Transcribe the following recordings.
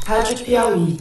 Rádio Piauí.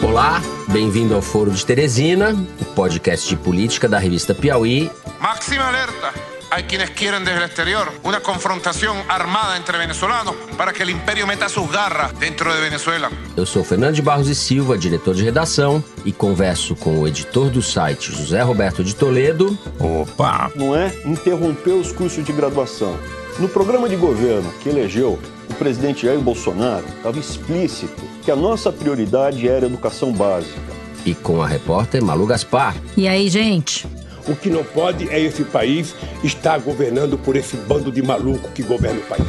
Olá, bem-vindo ao Foro de Teresina, o podcast de política da revista Piauí. Máxima alerta. Hay quienes quieren desde el exterior una confrontación armada entre venezolanos para que el imperio meta sus garras dentro de Venezuela. Eu sou Fernando de Barros e Silva, diretor de redação, e converso com o editor do site, José Roberto de Toledo. Opa! Não é interromper os cursos de graduação. No programa de governo que elegeu o presidente Jair Bolsonaro, estava explícito que a nossa prioridade era a educação básica. E com a repórter Malu Gaspar. E aí, gente? O que não pode é esse país estar governando por esse bando de maluco que governa o país.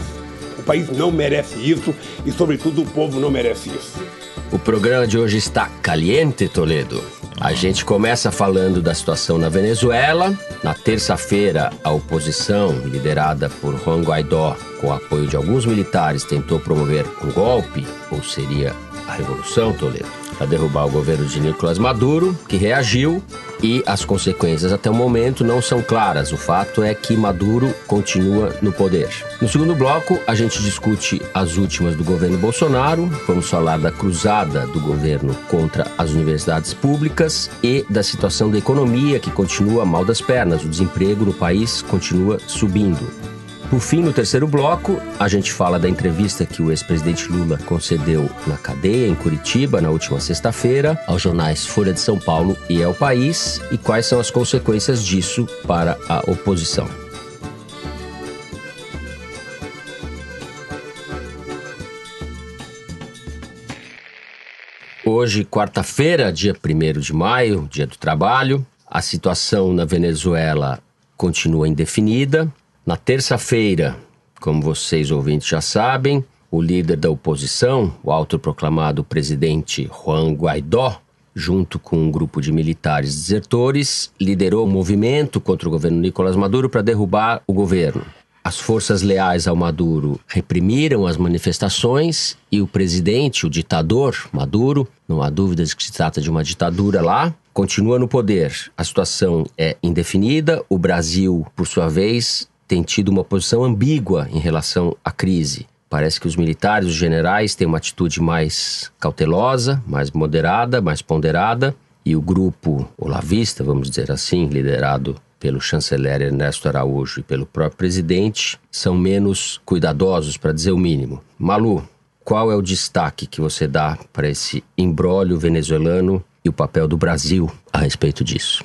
O país não merece isso e, sobretudo, o povo não merece isso. O programa de hoje está caliente, Toledo. A gente começa falando da situação na Venezuela. Na terça-feira, a oposição, liderada por Juan Guaidó, com o apoio de alguns militares, tentou promover um golpe, ou seria a revolução, Toledo, para derrubar o governo de Nicolás Maduro, que reagiu, e as consequências até o momento não são claras. O fato é que Maduro continua no poder. No segundo bloco, a gente discute as últimas do governo Bolsonaro, vamos falar da cruzada do governo contra as universidades públicas e da situação da economia, que continua mal das pernas. O desemprego no país continua subindo. Por fim, no terceiro bloco, a gente fala da entrevista que o ex-presidente Lula concedeu na cadeia, em Curitiba, na última sexta-feira, aos jornais Folha de São Paulo e El País, e quais são as consequências disso para a oposição. Hoje, quarta-feira, dia 1º de maio, dia do trabalho, a situação na Venezuela continua indefinida. Na terça-feira, como vocês ouvintes já sabem, o líder da oposição, o autoproclamado presidente Juan Guaidó, junto com um grupo de militares desertores, liderou um movimento contra o governo Nicolás Maduro para derrubar o governo. As forças leais ao Maduro reprimiram as manifestações e o presidente, o ditador Maduro, não há dúvidas que se trata de uma ditadura lá, continua no poder. A situação é indefinida. O Brasil, por sua vez, tem tido uma posição ambígua em relação à crise. Parece que os militares, os generais, têm uma atitude mais cautelosa, mais moderada, mais ponderada, e o grupo olavista, vamos dizer assim, liderado pelo chanceler Ernesto Araújo e pelo próprio presidente, são menos cuidadosos, para dizer o mínimo. Malu, qual é o destaque que você dá para esse imbróglio venezuelano e o papel do Brasil a respeito disso?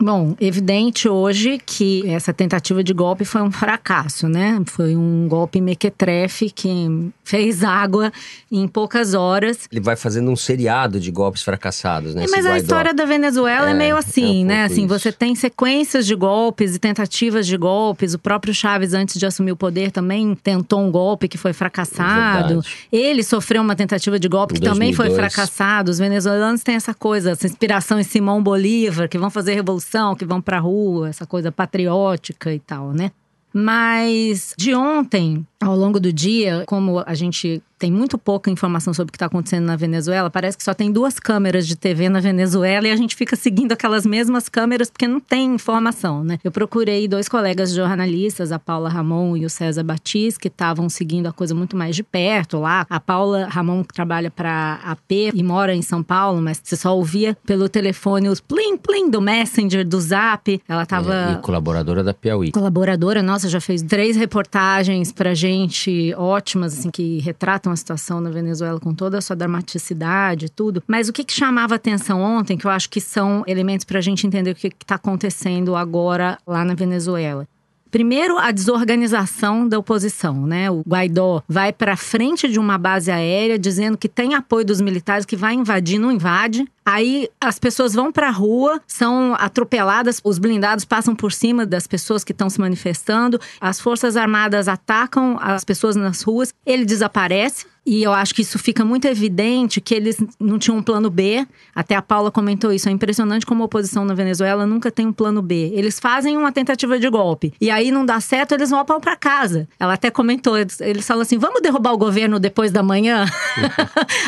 Bom, evidente hoje que essa tentativa de golpe foi um fracasso, né? Foi um golpe mequetrefe que fez água em poucas horas. Ele vai fazendo um seriado de golpes fracassados, né? Mas a história da Venezuela é meio assim, né? Assim, você tem sequências de golpes e tentativas de golpes. O próprio Chávez, antes de assumir o poder, também tentou um golpe que foi fracassado. Ele sofreu uma tentativa de golpe que também foi fracassado. Os venezuelanos têm essa coisa, essa inspiração em Simão Bolívar, que vão fazer revolução, que vão pra rua, essa coisa patriótica e tal, né? Mas de ontem, ao longo do dia, como a gente tem muito pouca informação sobre o que está acontecendo na Venezuela, parece que só tem 2 câmeras de TV na Venezuela e a gente fica seguindo aquelas mesmas câmeras porque não tem informação, né? Eu procurei 2 colegas jornalistas, a Paula Ramon e o César Batiz, que estavam seguindo a coisa muito mais de perto lá. A Paula Ramon trabalha para a AP e mora em São Paulo, mas você só ouvia pelo telefone os plim-plim do Messenger, do Zap. Ela estava... E colaboradora da Piauí. Colaboradora, nossa, já fez 3 reportagens pra gente ótimas, assim, que retratam a situação na Venezuela com toda a sua dramaticidade e tudo. Mas o que chamava atenção ontem, que eu acho que são elementos pra gente entender o que está acontecendo agora lá na Venezuela. Primeiro, a desorganização da oposição, né? O Guaidó vai para frente de uma base aérea dizendo que tem apoio dos militares, que vai invadir, não invade. Aí as pessoas vão para a rua, são atropeladas, os blindados passam por cima das pessoas que estão se manifestando, as forças armadas atacam as pessoas nas ruas, ele desaparece. E eu acho que isso fica muito evidente que eles não tinham um plano B. Até a Paula comentou isso. É impressionante como a oposição na Venezuela nunca tem um plano B. Eles fazem uma tentativa de golpe. E aí não dá certo, eles voltam para casa. Ela até comentou, eles falam assim, vamos derrubar o governo depois da manhã?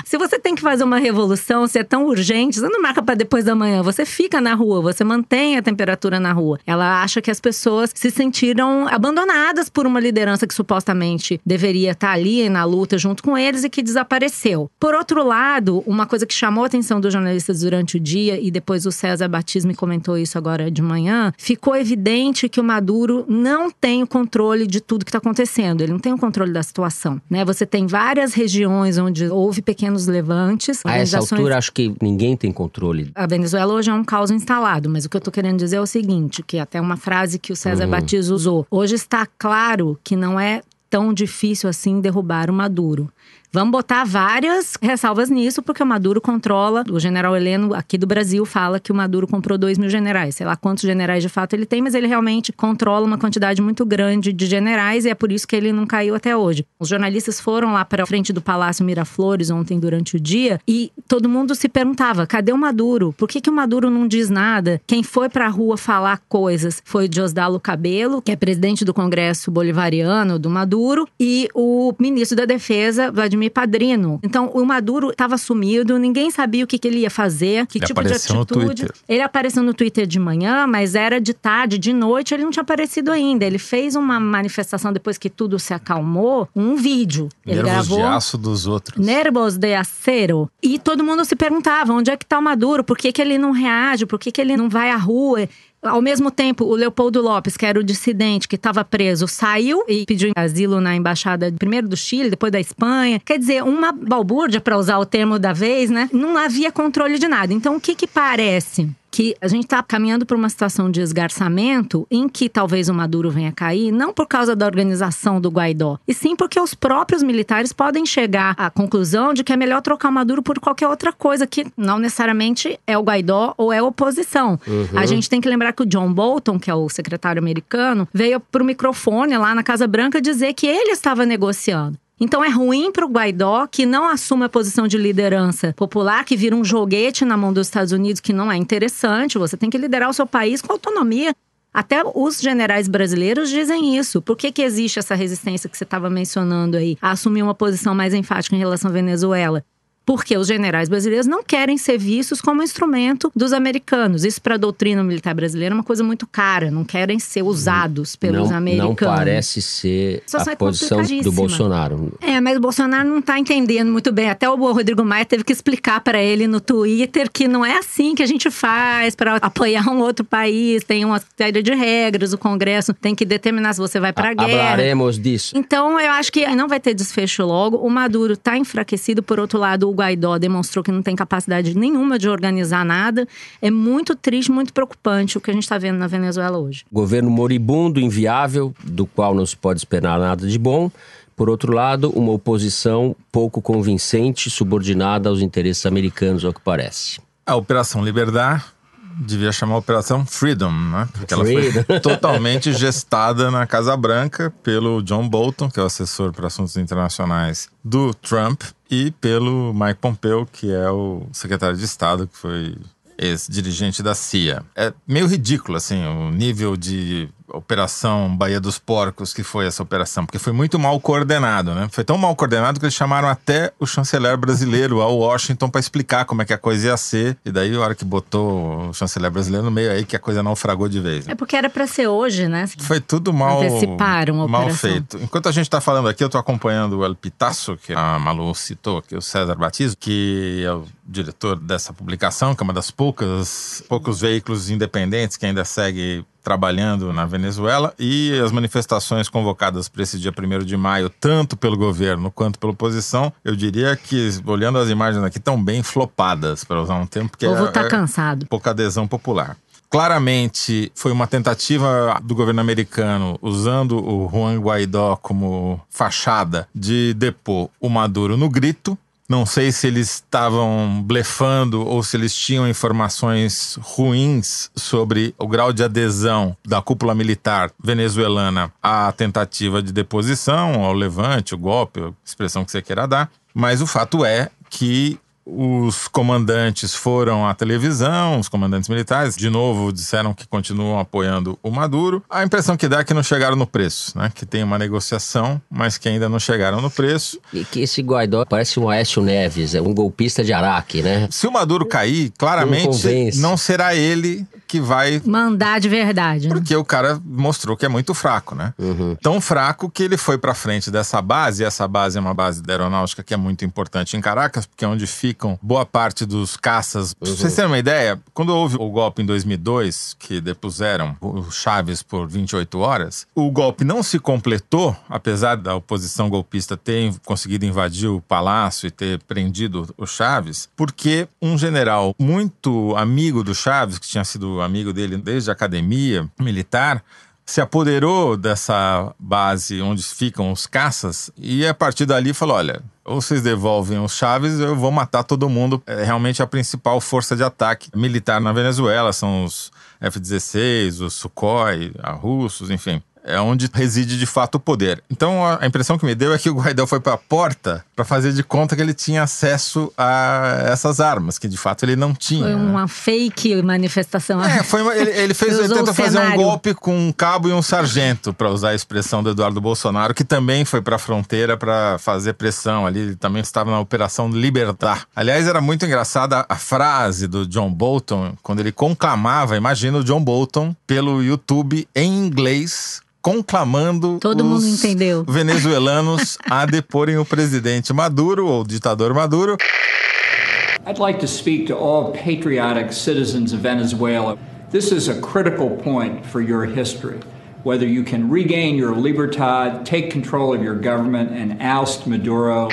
Se você tem que fazer uma revolução, se é tão urgente, você não marca para depois da manhã. Você fica na rua, você mantém a temperatura na rua. Ela acha que as pessoas se sentiram abandonadas por uma liderança que supostamente deveria estar ali na luta junto com eles e que desapareceu. Por outro lado, uma coisa que chamou a atenção dos jornalistas durante o dia, e depois o César Batiz me comentou isso agora de manhã, ficou evidente que o Maduro não tem o controle de tudo que está acontecendo. Ele não tem o controle da situação, né? Você tem várias regiões onde houve pequenos levantes. A essa altura, acho que ninguém tem controle. A Venezuela hoje é um caos instalado, mas o que eu tô querendo dizer é o seguinte, que até uma frase que o César Batiz usou. Hoje está claro que não é tão difícil assim derrubar o Maduro. Vamos botar várias ressalvas nisso, porque o Maduro controla… O general Heleno, aqui do Brasil, fala que o Maduro comprou 2.000 generais. Sei lá quantos generais de fato ele tem, mas ele realmente controla uma quantidade muito grande de generais e é por isso que ele não caiu até hoje. Os jornalistas foram lá para a frente do Palácio Miraflores ontem durante o dia e todo mundo se perguntava, cadê o Maduro? Por que o Maduro não diz nada? Quem foi para a rua falar coisas foi Diosdado Cabello, que é presidente do Congresso Bolivariano do Maduro, e o ministro da Defesa, Vladimir Padrino. Então, o Maduro estava sumido, ninguém sabia o que ele ia fazer, que tipo de atitude. Ele apareceu no Twitter de manhã, mas era de tarde, de noite, ele não tinha aparecido ainda. Ele fez uma manifestação depois que tudo se acalmou, um vídeo. Ele gravou de aço dos outros. Nervos de acero. E todo mundo se perguntava, onde é que tá o Maduro? Por que ele não reage? Por que ele não vai à rua? Ao mesmo tempo, o Leopoldo Lopes, que era o dissidente que estava preso, saiu e pediu asilo na embaixada primeiro do Chile, depois da Espanha. Quer dizer, uma balbúrdia, para usar o termo da vez, né? Não havia controle de nada. Então, o que parece? Que a gente está caminhando para uma situação de esgarçamento em que talvez o Maduro venha cair, não por causa da organização do Guaidó, e sim porque os próprios militares podem chegar à conclusão de que é melhor trocar o Maduro por qualquer outra coisa, que não necessariamente é o Guaidó ou é a oposição. A gente tem que lembrar que o John Bolton, que é o secretário americano, veio para o microfone lá na Casa Branca dizer que ele estava negociando. Então é ruim para o Guaidó, que não assume a posição de liderança popular, que vira um joguete na mão dos Estados Unidos, que não é interessante. Você tem que liderar o seu país com autonomia. Até os generais brasileiros dizem isso. Por que existe essa resistência que você estava mencionando aí, a assumir uma posição mais enfática em relação à Venezuela? Porque os generais brasileiros não querem ser vistos como instrumento dos americanos. Isso para a doutrina militar brasileira é uma coisa muito cara. Não querem ser usados pelos americanos. Não parece ser a posição do Bolsonaro. Mas o Bolsonaro não está entendendo muito bem. Até o Rodrigo Maia teve que explicar para ele no Twitter que não é assim que a gente faz para apoiar um outro país. Tem uma série de regras, o Congresso tem que determinar se você vai para a guerra. Falaremos disso. Então, eu acho que não vai ter desfecho logo. O Maduro está enfraquecido. Por outro lado, o Guaidó demonstrou que não tem capacidade nenhuma de organizar nada. É muito triste, muito preocupante o que a gente está vendo na Venezuela hoje. Governo moribundo, inviável, do qual não se pode esperar nada de bom. Por outro lado, uma oposição pouco convincente, subordinada aos interesses americanos, ao que parece. A Operação Liberdade devia chamar Operação Freedom, né? Porque ela foi totalmente gestada na Casa Branca pelo John Bolton, que é o assessor para assuntos internacionais do Trump, e pelo Mike Pompeo, que é o secretário de Estado, que foi ex-dirigente da CIA. É meio ridículo, assim, o nível de Operação Baía dos Porcos que foi essa operação, porque foi muito mal coordenado, né? Foi tão mal coordenado que eles chamaram até o chanceler brasileiro ao Washington para explicar como é que a coisa ia ser, e daí a hora que botou o chanceler brasileiro no meio aí que a coisa naufragou de vez, né? É porque era para ser hoje, né? Foi tudo mal operação. Feito. Enquanto a gente tá falando aqui, eu tô acompanhando o El Pitazo, que a Malu citou aqui, o César Batiz, que é o diretor dessa publicação, que é uma das poucos veículos independentes que ainda segue trabalhando na Venezuela, e as manifestações convocadas para esse dia 1º de maio, tanto pelo governo quanto pela oposição, eu diria que, olhando as imagens aqui, estão bem flopadas, para usar um termo, porque o povo tá cansado. Pouca adesão popular. Claramente foi uma tentativa do governo americano, usando o Juan Guaidó como fachada, de depor o Maduro no grito. Não sei se eles estavam blefando ou se eles tinham informações ruins sobre o grau de adesão da cúpula militar venezuelana à tentativa de deposição, ao levante, o golpe, a expressão que você queira dar. Mas o fato é que os comandantes foram à televisão, os comandantes militares, de novo disseram que continuam apoiando o Maduro. A impressão que dá é que não chegaram no preço, né? Que tem uma negociação, mas que ainda não chegaram no preço. E que esse Guaidó parece um Aécio Neves, é um golpista de Araque, né? Se o Maduro cair, claramente não será ele que vai mandar de verdade, né? Porque o cara mostrou que é muito fraco, né? Tão fraco que ele foi pra frente dessa base, e essa base é uma base da aeronáutica que é muito importante em Caracas, porque é onde ficam boa parte dos caças. Pra vocês terem uma ideia, quando houve o golpe em 2002, que depuseram o Chávez por 28 horas, o golpe não se completou, apesar da oposição golpista ter conseguido invadir o palácio e ter prendido o Chávez, porque um general muito amigo do Chávez, que tinha sido amigo dele desde a academia militar, se apoderou dessa base onde ficam os caças e a partir dali falou, olha, ou vocês devolvem os Chávez, eu vou matar todo mundo. É realmente a principal força de ataque militar na Venezuela, são os F-16, os Sukhoi, os russos, enfim. É onde reside de fato o poder. Então a impressão que me deu é que o Guaidó foi para a porta para fazer de conta que ele tinha acesso a essas armas, que de fato ele não tinha. Foi uma fake manifestação. Ele tentou fazer um golpe com um cabo e um sargento, para usar a expressão do Eduardo Bolsonaro, que também foi para a fronteira para fazer pressão ali. Ele também estava na Operação Libertar. Aliás, era muito engraçada a frase do John Bolton, quando ele conclamava, imagina o John Bolton, pelo YouTube em inglês, conclamando todo mundo entendeu. Venezuelanos a deporem o presidente Maduro, ou o ditador Maduro. I'd like to speak to all patriotic citizens of Venezuela. This is a critical point for your history. Whether you can regain your libertad, take control of your government and oust Maduro.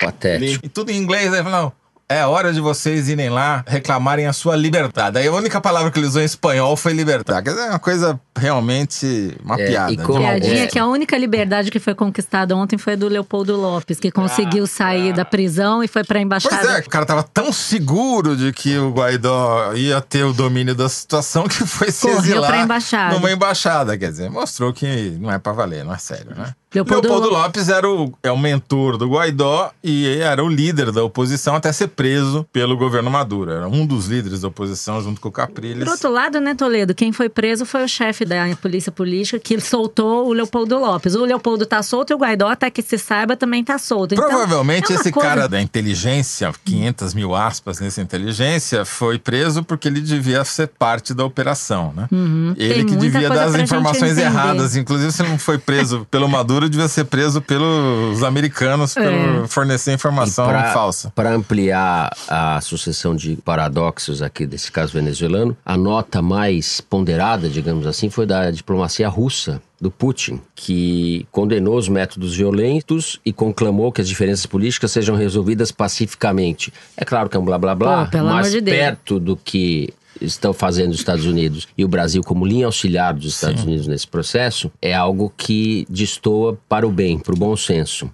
Patético. E tudo em inglês, ele falou, é hora de vocês irem lá reclamarem a sua liberdade. Aí a única palavra que ele usou em espanhol foi libertar. Quer dizer, é uma coisa realmente uma piada. Piadinha que a única liberdade que foi conquistada ontem foi a do Leopoldo Lopes, que conseguiu sair da prisão e foi pra embaixada. Pois é, o cara tava tão seguro de que o Guaidó ia ter o domínio da situação que foi se exilar pra embaixada. Numa embaixada. Quer dizer, mostrou que não é pra valer, não é sério, né? Leopoldo Lopes era o mentor do Guaidó e era o líder da oposição até ser preso pelo governo Maduro. Era um dos líderes da oposição junto com o Capriles. Por outro lado, né, Toledo, quem foi preso foi o chefe da polícia política que soltou o Leopoldo Lopes. O Leopoldo tá solto e o Guaidó, até que se saiba, também tá solto. Então, provavelmente esse cara da inteligência, 500 mil aspas nessa inteligência, foi preso porque ele devia ser parte da operação, né? Ele que devia dar as informações erradas. Inclusive, se ele não foi preso pelo Maduro, devia ser preso pelos americanos por fornecer informação falsa. Para ampliar a sucessão de paradoxos aqui desse caso venezuelano, a nota mais ponderada, digamos assim, foi da diplomacia russa, do Putin, que condenou os métodos violentos e conclamou que as diferenças políticas sejam resolvidas pacificamente. É claro que é um blá blá blá, mas perto do que estão fazendo os Estados Unidos e o Brasil como linha auxiliar dos Estados Unidos nesse processo, é algo que destoa para o bem, para o bom senso.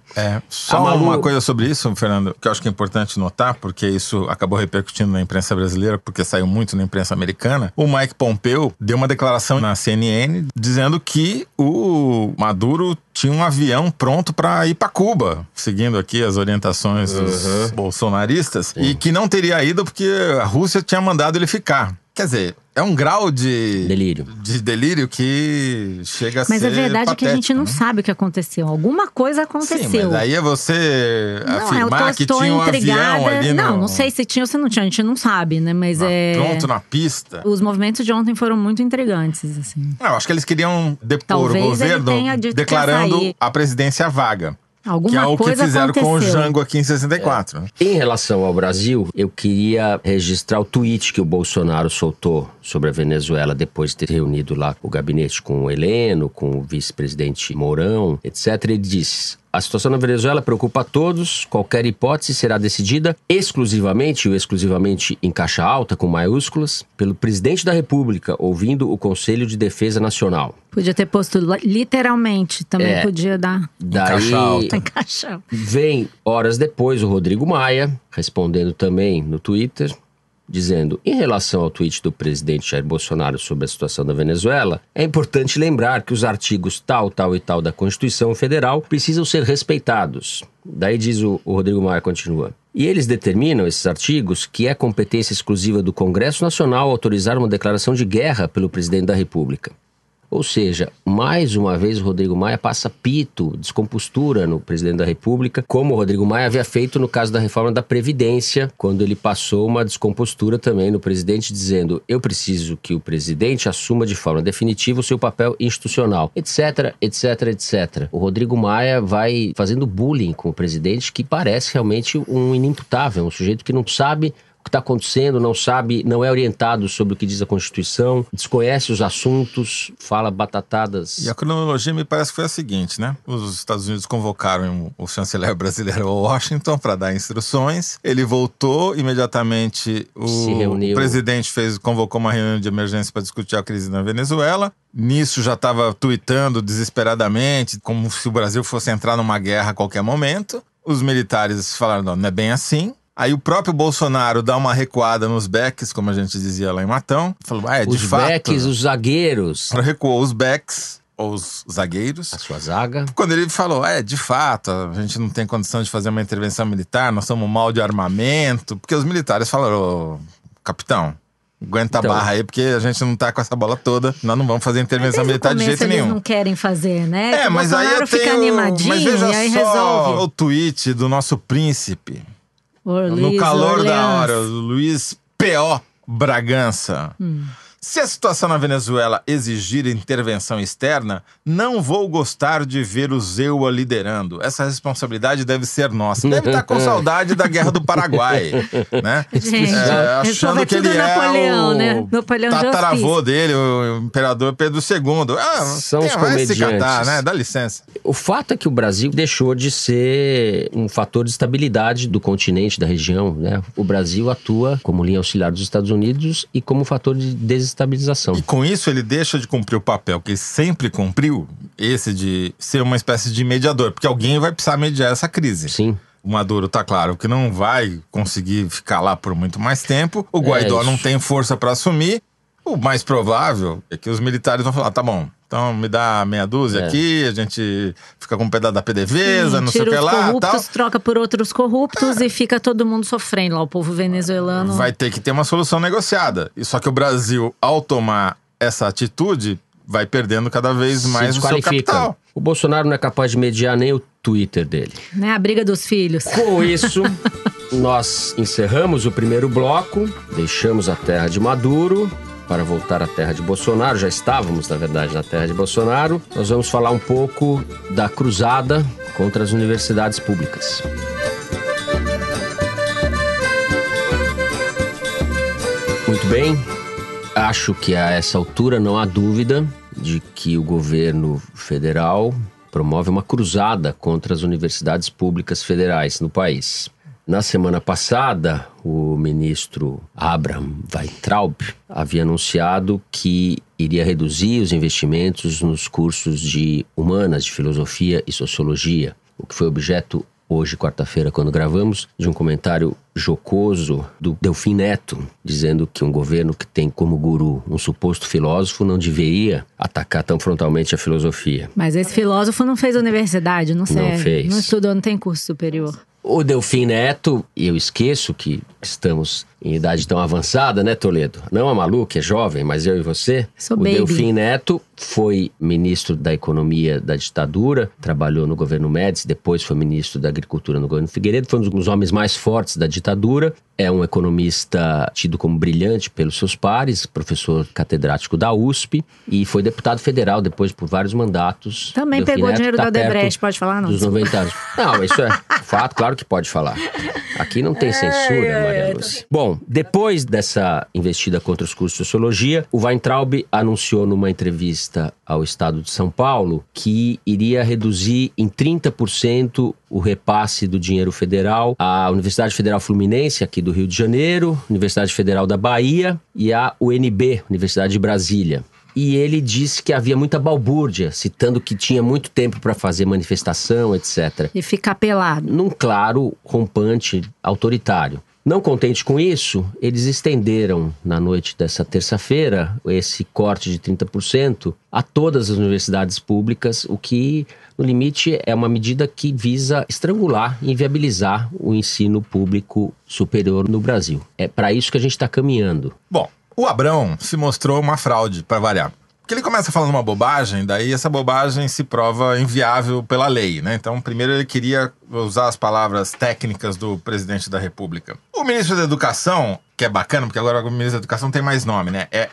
Só uma coisa sobre isso, Fernando, que eu acho que é importante notar, porque isso acabou repercutindo na imprensa brasileira, porque saiu muito na imprensa americana. O Mike Pompeo deu uma declaração na CNN dizendo que o Maduro tinha um avião pronto para ir para Cuba, seguindo aqui as orientações dos bolsonaristas, e que não teria ido porque a Rússia tinha mandado ele ficar. Quer dizer, é um grau de delírio que chega a ser Mas a verdade patético, é que a gente não sabe o que aconteceu. Alguma coisa aconteceu. Sim, mas aí é você afirmar que tinha um avião ali Não sei se tinha ou se não tinha. A gente não sabe, né? Mas pronto na pista. Os movimentos de ontem foram muito intrigantes, assim. Eu acho que eles queriam depor o governo declarando a presidência vaga. Que é o que fizeram aconteceu com o Jango aqui em 64. Em relação ao Brasil, eu queria registrar o tweet que o Bolsonaro soltou sobre a Venezuela depois de ter reunido lá o gabinete com o Heleno, com o vice-presidente Mourão, etc. Ele disse: a situação na Venezuela preocupa a todos, qualquer hipótese será decidida exclusivamente, ou exclusivamente em caixa alta, com maiúsculas, pelo presidente da República, ouvindo o Conselho de Defesa Nacional. Podia ter posto literalmente, também podia dar. Daí, em caixa alta. Vem, horas depois, o Rodrigo Maia, respondendo também no Twitter, dizendo: em relação ao tweet do presidente Jair Bolsonaro sobre a situação da Venezuela, é importante lembrar que os artigos tal, tal e tal da Constituição Federal precisam ser respeitados. Daí diz o Rodrigo Maia, continua. E eles determinam, esses artigos, que é competência exclusiva do Congresso Nacional autorizar uma declaração de guerra pelo presidente da República. Ou seja, mais uma vez o Rodrigo Maia passa pito, descompostura no presidente da República, como o Rodrigo Maia havia feito no caso da reforma da Previdência, quando ele passou uma descompostura também no presidente, dizendo: eu preciso que o presidente assuma de forma definitiva o seu papel institucional, etc, etc, etc. O Rodrigo Maia vai fazendo bullying com o presidente, que parece realmente um inimputável, um sujeito que não sabe o que está acontecendo, não sabe, não é orientado sobre o que diz a Constituição, desconhece os assuntos, fala batatadas. E a cronologia me parece que foi a seguinte, né? Os Estados Unidos convocaram o chanceler brasileiro a Washington para dar instruções. Ele voltou imediatamente, o presidente convocou uma reunião de emergência para discutir a crise na Venezuela. Nisso já estava tuitando desesperadamente, como se o Brasil fosse entrar numa guerra a qualquer momento. Os militares falaram: não é bem assim. Aí o próprio Bolsonaro dá uma recuada nos backs, como a gente dizia lá em Matão. Falou: de fato. Os backs, os zagueiros. Recuou os backs, ou os zagueiros. A sua zaga. Quando ele falou: de fato, a gente não tem condição de fazer uma intervenção militar, nós somos mal de armamento. Porque os militares falaram: capitão, aguenta a barra aí, porque a gente não tá com essa bola toda, nós não vamos fazer intervenção militar de jeito nenhum. Eles não querem fazer, né? Mas aí eu fica animadinho, mas veja e aí só resolve. O tweet do nosso príncipe. No calor da hora, o Luiz P.O. Bragança. Se a situação na Venezuela exigir intervenção externa, não vou gostar de ver o Zewa liderando. Essa responsabilidade deve ser nossa. Deve estar com saudade da Guerra do Paraguai, né? Gente, achando que ele Napoleão, é o né? Napoleão tataravô dele, o imperador Pedro II. São os comediantes. Se catar, né? Dá licença. O fato é que o Brasil deixou de ser um fator de estabilidade do continente, da região, né? O Brasil atua como linha auxiliar dos Estados Unidos e como fator de desestabilização. E com isso ele deixa de cumprir o papel que ele sempre cumpriu, esse de ser uma espécie de mediador, porque alguém vai precisar mediar essa crise. Sim. O Maduro tá claro que não vai conseguir ficar lá por muito mais tempo, o Guaidó não tem força para assumir. O mais provável é que os militares vão falar: tá bom, então me dá meia dúzia aqui, a gente fica com um pedaço da PDVSA, não sei o que lá, corruptos, tal. Troca por outros corruptos e fica todo mundo sofrendo lá, o povo venezuelano. Vai ter que ter uma solução negociada. E só que o Brasil, ao tomar essa atitude, vai perdendo cada vez mais o seu capital. O Bolsonaro não é capaz de mediar nem o Twitter dele. Né, a briga dos filhos. Com isso, nós encerramos o primeiro bloco, deixamos a terra de Maduro para voltar à terra de Bolsonaro. Já estávamos, na verdade, na terra de Bolsonaro. Nós vamos falar um pouco da cruzada contra as universidades públicas. Muito bem. Acho que a essa altura não há dúvida de que o governo federal promove uma cruzada contra as universidades públicas federais no país. Na semana passada, o ministro Abraham Weintraub havia anunciado que iria reduzir os investimentos nos cursos de humanas, de filosofia e sociologia, o que foi objeto hoje, quarta-feira, quando gravamos, de um comentário jocoso do Delfim Neto, dizendo que um governo que tem como guru um suposto filósofo não deveria atacar tão frontalmente a filosofia. Mas esse filósofo não fez universidade, não serve. Não fez. Não estudou, não tem curso superior. O Delfim Neto, e eu esqueço que estamos em idade tão avançada, né, Toledo? Não a Malu, que é jovem, mas eu e você. Sou baby. O Delfim Neto foi ministro da Economia da ditadura, trabalhou no governo Médici, depois foi ministro da Agricultura no governo Figueiredo, foi um dos homens mais fortes da ditadura. É um economista tido como brilhante pelos seus pares, professor catedrático da USP, e foi deputado federal depois por vários mandatos. Também Delfim pegou Neto dinheiro tá da Odebrecht, pode falar não? Dos 90 anos. Não, isso é fato, claro que pode falar. Aqui não tem censura, Maria Lúcia. Bom, depois dessa investida contra os cursos de sociologia, o Weintraub anunciou numa entrevista ao Estado de São Paulo que iria reduzir em 30% o repasse do dinheiro federal à Universidade Federal Fluminense, aqui do Rio de Janeiro, Universidade Federal da Bahia e à UNB, Universidade de Brasília. E ele disse que havia muita balbúrdia, citando que tinha muito tempo para fazer manifestação, etc. E ficar pelado. Num claro rompante autoritário. Não contente com isso, eles estenderam na noite dessa terça-feira esse corte de 30% a todas as universidades públicas, o que, no limite, é uma medida que visa estrangular e inviabilizar o ensino público superior no Brasil. É para isso que a gente está caminhando. Bom, o Abrão se mostrou uma fraude, para variar. Porque ele começa falando uma bobagem, daí essa bobagem se prova inviável pela lei, né? Então, primeiro ele queria usar as palavras técnicas do presidente da República. O ministro da Educação, que é bacana, porque agora o ministro da Educação tem mais nome, né? É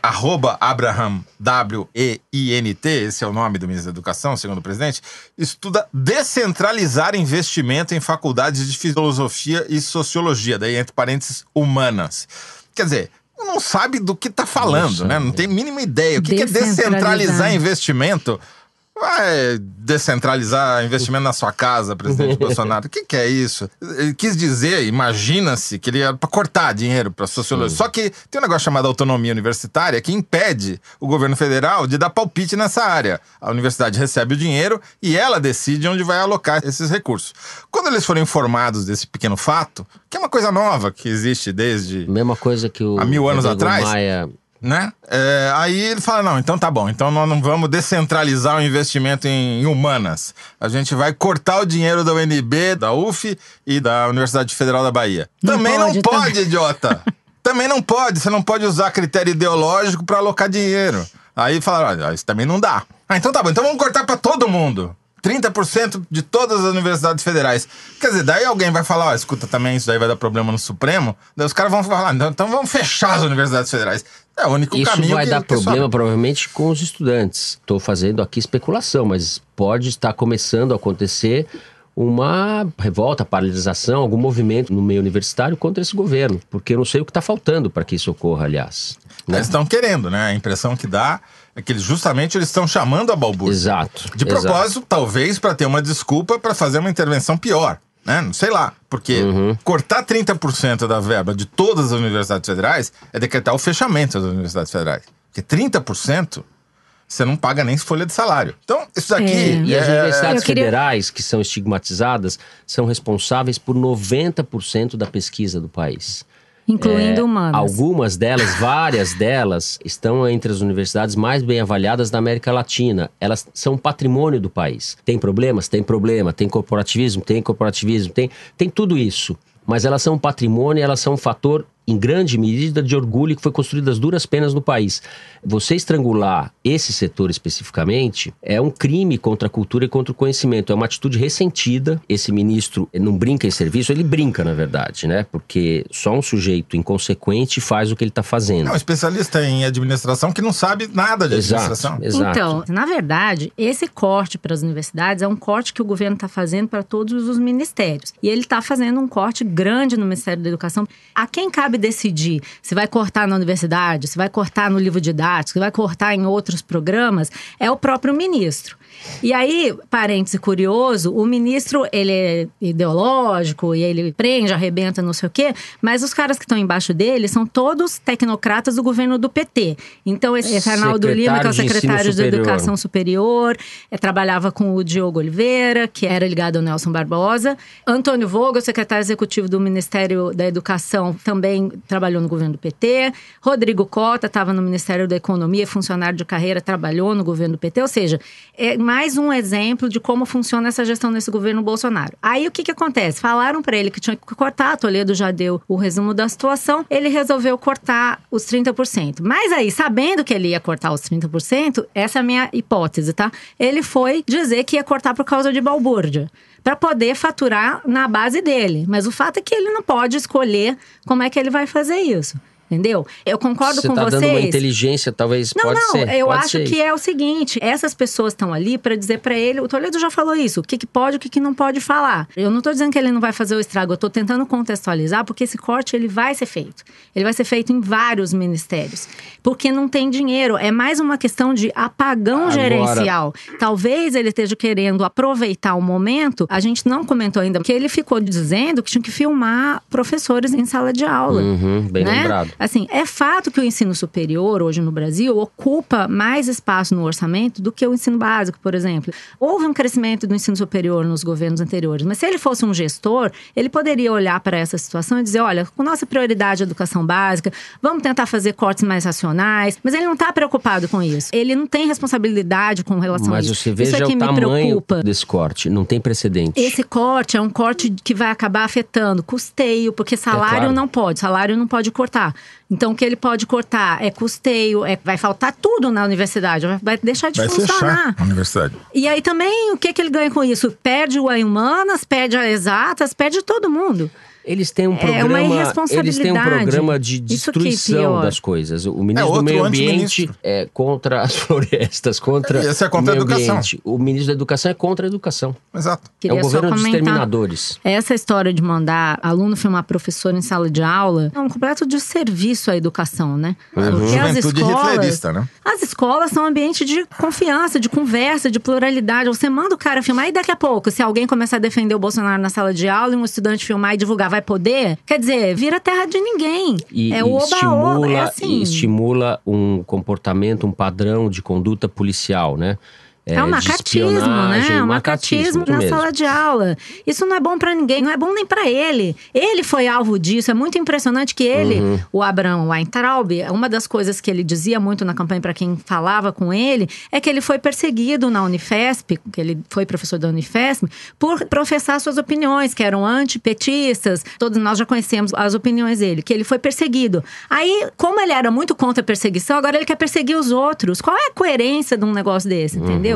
@Abraham, W-E-I-N-T, esse é o nome do ministro da Educação, segundo o presidente, estuda descentralizar investimento em faculdades de filosofia e sociologia, daí entre parênteses, humanas. Quer dizer, não sabe do que tá falando, né? Não tem mínima ideia. O que é descentralizar investimento? Vai descentralizar investimento na sua casa, presidente Bolsonaro. O que é isso? Ele quis dizer, imagina-se, que ele ia para cortar dinheiro para sociologia. Só que tem um negócio chamado autonomia universitária que impede o governo federal de dar palpite nessa área. A universidade recebe o dinheiro e ela decide onde vai alocar esses recursos. Quando eles foram informados desse pequeno fato, que é uma coisa nova que existe desde... Mesma coisa que há 1000 anos atrás, Maia... né? Aí ele fala, não, então tá bom, então nós não vamos descentralizar o investimento em humanas. A gente vai cortar o dinheiro da UNB, da UF e da Universidade Federal da Bahia. Também não pode, idiota! Também não pode, você não pode usar critério ideológico para alocar dinheiro. Aí falaram, olha, isso também não dá. Então tá bom, então vamos cortar para todo mundo. 30% de todas as universidades federais. Quer dizer, daí alguém vai falar, escuta, também isso daí vai dar problema no Supremo. Daí os caras vão falar, então vamos fechar as universidades federais. É o único caminho. Isso vai dar problema provavelmente com os estudantes. Estou fazendo aqui especulação, mas pode estar começando a acontecer uma revolta, paralisação, algum movimento no meio universitário contra esse governo. Porque eu não sei o que está faltando para que isso ocorra, aliás. Né? Eles estão querendo, né? A impressão que dá é que eles estão chamando a balbúrdia. Exato. De propósito, talvez para ter uma desculpa para fazer uma intervenção pior, né? Não sei lá. Porque cortar 30% da verba de todas as universidades federais é decretar o fechamento das universidades federais. Porque 30% você não paga nem folha de salário. Então, isso daqui... E as universidades federais, que são estigmatizadas, são responsáveis por 90% da pesquisa do país. Incluindo humanas. Algumas delas, várias delas, estão entre as universidades mais bem avaliadas da América Latina. Elas são patrimônio do país. Tem problemas? Tem problema. Tem corporativismo? Tem corporativismo. Tem tudo isso. Mas elas são um patrimônio, elas são um fator, em grande medida, de orgulho que foi construído às duras penas no país. Você estrangular esse setor especificamente é um crime contra a cultura e contra o conhecimento. É uma atitude ressentida. Esse ministro não brinca em serviço, ele brinca, na verdade, né? Porque só um sujeito inconsequente faz o que ele está fazendo. É um especialista em administração que não sabe nada de administração. Exato. Então, na verdade, esse corte para as universidades é um corte que o governo está fazendo para todos os ministérios. E ele está fazendo um corte grande no Ministério da Educação. A quem cabe decidir se vai cortar na universidade, se vai cortar no livro didático, se vai cortar em outros programas, é o próprio ministro. E aí, parêntese curioso, o ministro, ele é ideológico e ele prende, arrebenta, não sei o quê, mas os caras que estão embaixo dele são todos tecnocratas do governo do PT. Então, esse Arnaldo Lima, que é o secretário de Educação Superior, trabalhava com o Diogo Oliveira, que era ligado ao Nelson Barbosa. Antônio Vogel, secretário executivo do Ministério da Educação, também trabalhou no governo do PT. Rodrigo Cota estava no Ministério da Economia, funcionário de carreira, trabalhou no governo do PT. Ou seja, é mais um exemplo de como funciona essa gestão nesse governo Bolsonaro. Aí o que acontece? Falaram para ele que tinha que cortar, Toledo já deu o resumo da situação, ele resolveu cortar os 30%. Mas aí, sabendo que ele ia cortar os 30%, essa é a minha hipótese, tá? Ele foi dizer que ia cortar por causa de balbúrdia, para poder faturar na base dele. Mas o fato é que ele não pode escolher como é que ele vai fazer isso. Entendeu? Eu concordo com vocês. Você está dando uma inteligência, talvez, pode ser. Não, eu acho que é o seguinte, essas pessoas estão ali para dizer para ele, o Toledo já falou isso, o que pode e o que não pode falar. Eu não estou dizendo que ele não vai fazer o estrago, eu estou tentando contextualizar, porque esse corte ele vai ser feito. Ele vai ser feito em vários ministérios, porque não tem dinheiro. É mais uma questão de apagão gerencial. Talvez ele esteja querendo aproveitar o momento, a gente não comentou ainda, que ele ficou dizendo que tinha que filmar professores em sala de aula. Bem lembrado. Assim, é fato que o ensino superior, hoje no Brasil, ocupa mais espaço no orçamento do que o ensino básico, por exemplo. Houve um crescimento do ensino superior nos governos anteriores, mas se ele fosse um gestor, ele poderia olhar para essa situação e dizer, olha, com nossa prioridade a educação básica, vamos tentar fazer cortes mais racionais, mas ele não está preocupado com isso. Ele não tem responsabilidade com relação a isso. Mas você veja o tamanho desse corte, não tem precedente. Esse corte é um corte que vai acabar afetando custeio, porque salário não pode, salário não pode cortar. Então, o que ele pode cortar é custeio, vai faltar tudo na universidade, vai deixar de funcionar. Vai fechar a universidade. E aí também, o que ele ganha com isso? Perde o humanas, perde a exatas, perde todo mundo. Eles têm um programa, de destruição das coisas. O ministro do Meio Ambiente é contra as florestas, contra esse é contra a educação. Ambiente. O ministro da Educação é contra a educação. Exato. É um governo de exterminadores. Essa história de mandar aluno filmar professor em sala de aula é um completo desserviço à educação, né? Porque as escolas, né? As escolas são um ambiente de confiança, de conversa, de pluralidade. Você manda o cara filmar e daqui a pouco, se alguém começar a defender o Bolsonaro na sala de aula e um estudante filmar e divulgar, vai poder? Quer dizer, vira terra de ninguém. O oba-oba, é assim. E estimula um comportamento, um padrão de conduta policial, né? É um macatismo, né? Um macatismo na sala de aula. Isso não é bom pra ninguém, não é bom nem pra ele. Ele foi alvo disso. É muito impressionante que ele, o Abraham Weintraub, uma das coisas que ele dizia muito na campanha pra quem falava com ele, é que ele foi perseguido na Unifesp, que ele foi professor da Unifesp, por professar suas opiniões, que eram antipetistas. Todos nós já conhecemos as opiniões dele, que ele foi perseguido. Aí, como ele era muito contra a perseguição, agora ele quer perseguir os outros. Qual é a coerência de um negócio desse, entendeu?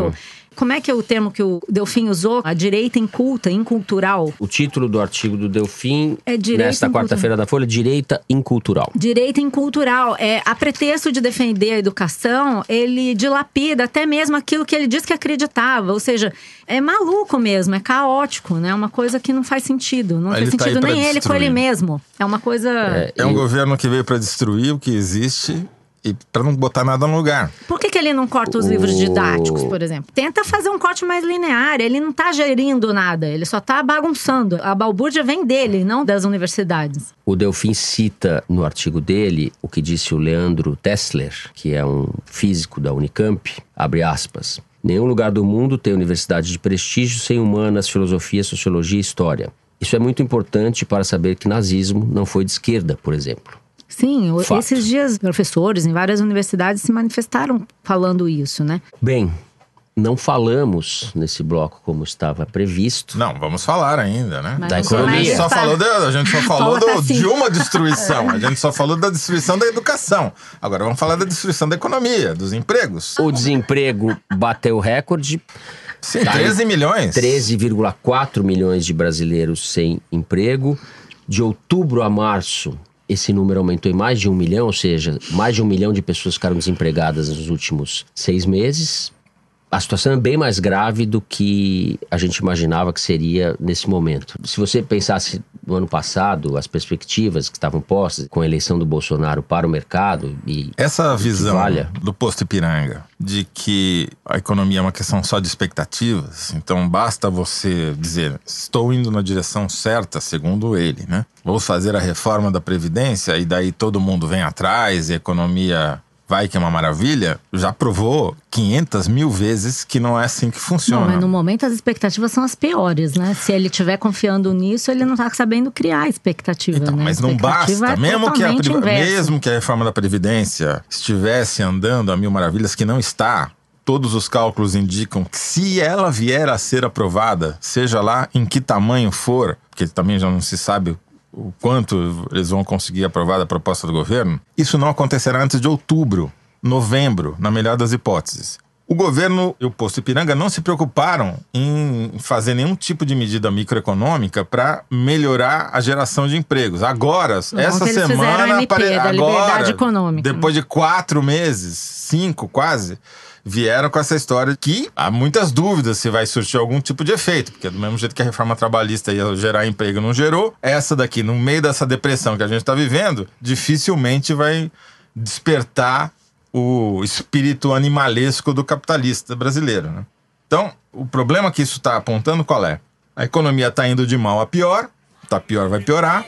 Como é que é o termo que o Delfim usou? A direita inculta, incultural. O título do artigo do Delfim, nesta quarta-feira da Folha, direita incultural. Direita incultural. A pretexto de defender a educação, ele dilapida até mesmo aquilo que ele disse que acreditava. Ou seja, é maluco mesmo, é caótico, né? É uma coisa que não faz sentido. Não tem sentido nem ele com ele mesmo. É uma coisa... É um governo que veio para destruir o que existe... E para não botar nada no lugar. Por que ele não corta os livros didáticos, por exemplo? Tenta fazer um corte mais linear. Ele não está gerindo nada, ele só está bagunçando. A balbúrdia vem dele, não das universidades. O Delfim cita no artigo dele o que disse o Leandro Tessler, que é um físico da Unicamp, abre aspas. Nenhum lugar do mundo tem universidade de prestígio sem humanas, filosofia, sociologia e história. Isso é muito importante para saber que nazismo não foi de esquerda, por exemplo. Sim, esses dias professores em várias universidades se manifestaram falando isso, né? Bem, não falamos nesse bloco como estava previsto. Não, vamos falar ainda, né? Da economia. A gente só falou de uma destruição. A gente só falou da destruição da educação. Agora vamos falar da destruição da economia, dos empregos. O desemprego bateu recorde. Sim, 13 milhões. 13,4 milhões de brasileiros sem emprego. De outubro a março, esse número aumentou em mais de 1 milhão, ou seja, mais de 1 milhão de pessoas ficaram desempregadas nos últimos 6 meses. A situação é bem mais grave do que a gente imaginava que seria nesse momento. Se você pensasse no ano passado, as perspectivas que estavam postas com a eleição do Bolsonaro para o mercado e... Essa visão do Posto Ipiranga, de que a economia é uma questão só de expectativas, então basta você dizer, estou indo na direção certa, segundo ele, né? Vou fazer a reforma da Previdência e daí todo mundo vem atrás e a economia... vai que é uma maravilha, já provou 500 mil vezes que não é assim que funciona. Não, mas no momento as expectativas são as piores, né? Se ele estiver confiando nisso, ele não está sabendo criar expectativa, então, né? Mas não basta, mesmo que a reforma da Previdência estivesse andando a mil maravilhas, que não está, todos os cálculos indicam que se ela vier a ser aprovada, seja lá em que tamanho for, porque também já não se sabe o quanto eles vão conseguir aprovar a proposta do governo, isso não acontecerá antes de outubro, novembro, na melhor das hipóteses. O governo e o Posto Ipiranga não se preocuparam em fazer nenhum tipo de medida microeconômica para melhorar a geração de empregos. Agora, essa semana, da liberdade econômica, depois de 4 meses, 5 quase, vieram com essa história que há muitas dúvidas se vai surtir algum tipo de efeito, porque do mesmo jeito que a reforma trabalhista ia gerar emprego, não gerou, essa daqui, no meio dessa depressão que a gente está vivendo, dificilmente vai despertar o espírito animalesco do capitalista brasileiro, né? Então, o problema que isso está apontando qual é? A economia está indo de mal a pior, tá pior, vai piorar.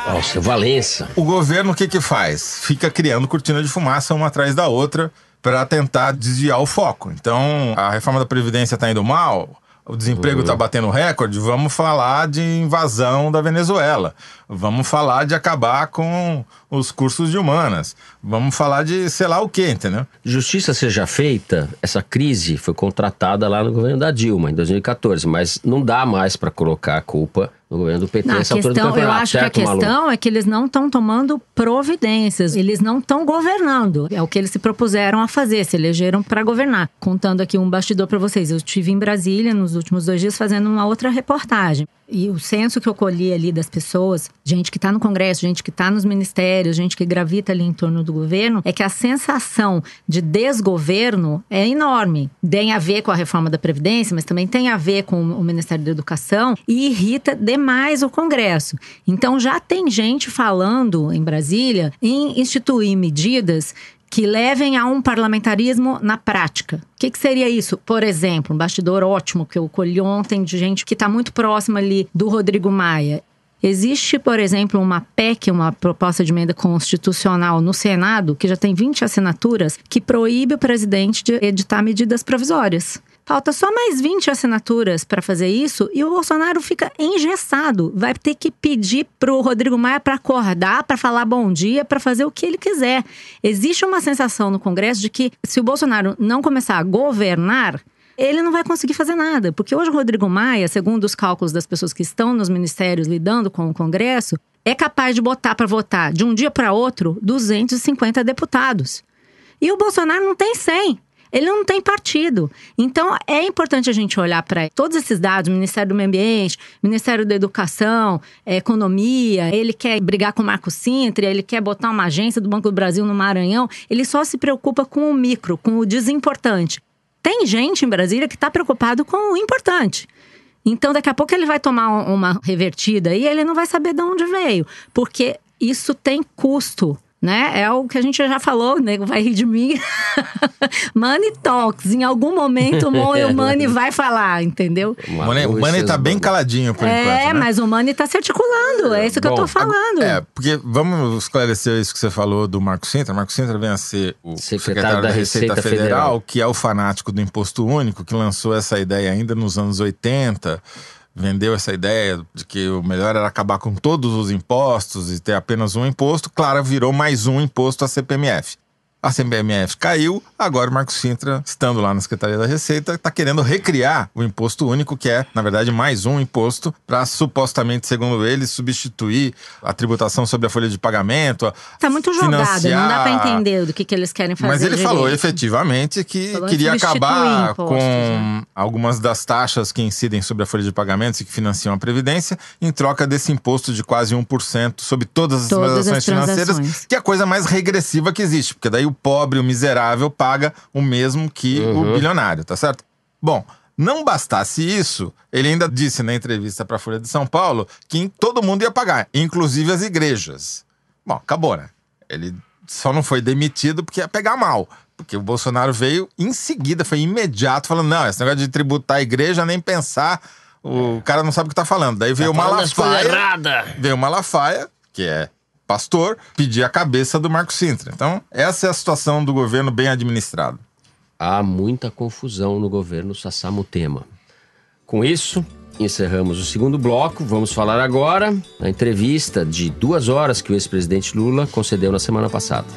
Nossa, Valença. O governo o que faz? Fica criando cortina de fumaça uma atrás da outra para tentar desviar o foco. Então, a reforma da Previdência está indo mal, o desemprego está batendo recorde, vamos falar de invasão da Venezuela, vamos falar de acabar com os cursos de humanas, vamos falar de sei lá o quê, entendeu? Justiça seja feita, essa crise foi contratada lá no governo da Dilma, em 2014, mas não dá mais para colocar a culpa no governo do PT nessa altura do campeonato. Eu acho que a questão é que eles não estão tomando providências, eles não estão governando. É o que eles se propuseram a fazer, se elegeram para governar. Contando aqui um bastidor para vocês, eu estive em Brasília nos últimos 2 dias fazendo uma outra reportagem. E o senso que eu colhi ali das pessoas, gente que está no Congresso, gente que está nos ministérios, gente que gravita ali em torno do governo, é que a sensação de desgoverno é enorme. Tem a ver com a reforma da Previdência, mas também tem a ver com o Ministério da Educação e irrita demais o Congresso. Então já tem gente falando em Brasília em instituir medidas que levem a um parlamentarismo na prática. O que seria isso? Por exemplo, um bastidor ótimo que eu colhi ontem de gente que está muito próxima ali do Rodrigo Maia. Existe, por exemplo, uma PEC, uma proposta de emenda constitucional no Senado, que já tem 20 assinaturas, que proíbe o presidente de editar medidas provisórias. Falta só mais 20 assinaturas para fazer isso e o Bolsonaro fica engessado. Vai ter que pedir para o Rodrigo Maia para acordar, para falar bom dia, para fazer o que ele quiser. Existe uma sensação no Congresso de que se o Bolsonaro não começar a governar, ele não vai conseguir fazer nada. Porque hoje o Rodrigo Maia, segundo os cálculos das pessoas que estão nos ministérios lidando com o Congresso, é capaz de botar para votar de um dia para outro 250 deputados. E o Bolsonaro não tem 100. Ele não tem partido. Então, é importante a gente olhar para todos esses dados, Ministério do Meio Ambiente, Ministério da Educação, Economia, ele quer brigar com o Marco Sintra, ele quer botar uma agência do Banco do Brasil no Maranhão, ele só se preocupa com o micro, com o desimportante. Tem gente em Brasília que está preocupado com o importante. Então, daqui a pouco ele vai tomar uma revertida e ele não vai saber de onde veio, porque isso tem custo. Né? É o que a gente já falou, o nego vai rir de mim. Money talks. Em algum momento o Money vai falar, entendeu? O Money tá bem caladinho por enquanto, né? Mas o Money tá se articulando. É isso que eu tô falando. Porque vamos esclarecer isso que você falou do Marco Sintra. Marco Sintra vem a ser o secretário da Receita Federal, que é o fanático do Imposto Único, que lançou essa ideia ainda nos anos 80. Vendeu essa ideia de que o melhor era acabar com todos os impostos e ter apenas um imposto. Claro, virou mais um imposto, a CPMF. A CPMF caiu, agora o Marco Sintra, estando lá na Secretaria da Receita, está querendo recriar o imposto único, que é, na verdade, mais um imposto para supostamente, segundo ele, substituir a tributação sobre a folha de pagamento. Está muito jogado, não dá para entender do que eles querem fazer. Mas ele falou efetivamente que queria acabar com algumas das taxas que incidem sobre a folha de pagamentos e que financiam a Previdência, em troca desse imposto de quase 1% sobre todas as transações financeiras, que é a coisa mais regressiva que existe, porque daí o pobre, o miserável, paga o mesmo que o bilionário, tá certo? Bom, não bastasse isso, ele ainda disse na entrevista para a Folha de São Paulo que todo mundo ia pagar, inclusive as igrejas. Bom, acabou, né? Ele só não foi demitido porque ia pegar mal. Porque o Bolsonaro veio em seguida, foi imediato, falando, não, esse negócio de tributar a igreja, nem pensar, o cara não sabe o que tá falando. Daí veio o Malafaia, que é pastor, pedir a cabeça do Marco Sintra. Então, essa é a situação do governo bem administrado. Há muita confusão no governo Sassamutema. Com isso, encerramos o segundo bloco. Vamos falar agora da entrevista de 2 horas que o ex-presidente Lula concedeu na semana passada.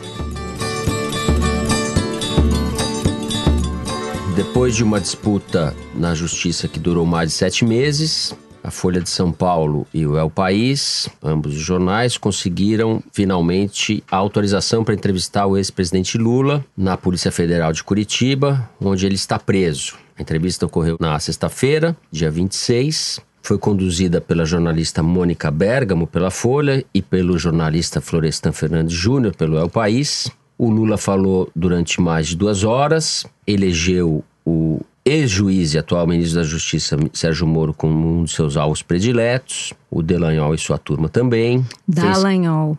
Depois de uma disputa na justiça que durou mais de 7 meses... A Folha de São Paulo e o El País, ambos os jornais, conseguiram finalmente a autorização para entrevistar o ex-presidente Lula na Polícia Federal de Curitiba, onde ele está preso. A entrevista ocorreu na sexta-feira, dia 26. Foi conduzida pela jornalista Mônica Bergamo, pela Folha, e pelo jornalista Florestan Fernandes Júnior, pelo El País. O Lula falou durante mais de 2 horas, elegeu o ex-juiz e atual ministro da Justiça, Sérgio Moro, como um dos seus alvos prediletos. O Dallagnol e sua turma também. Dallagnol.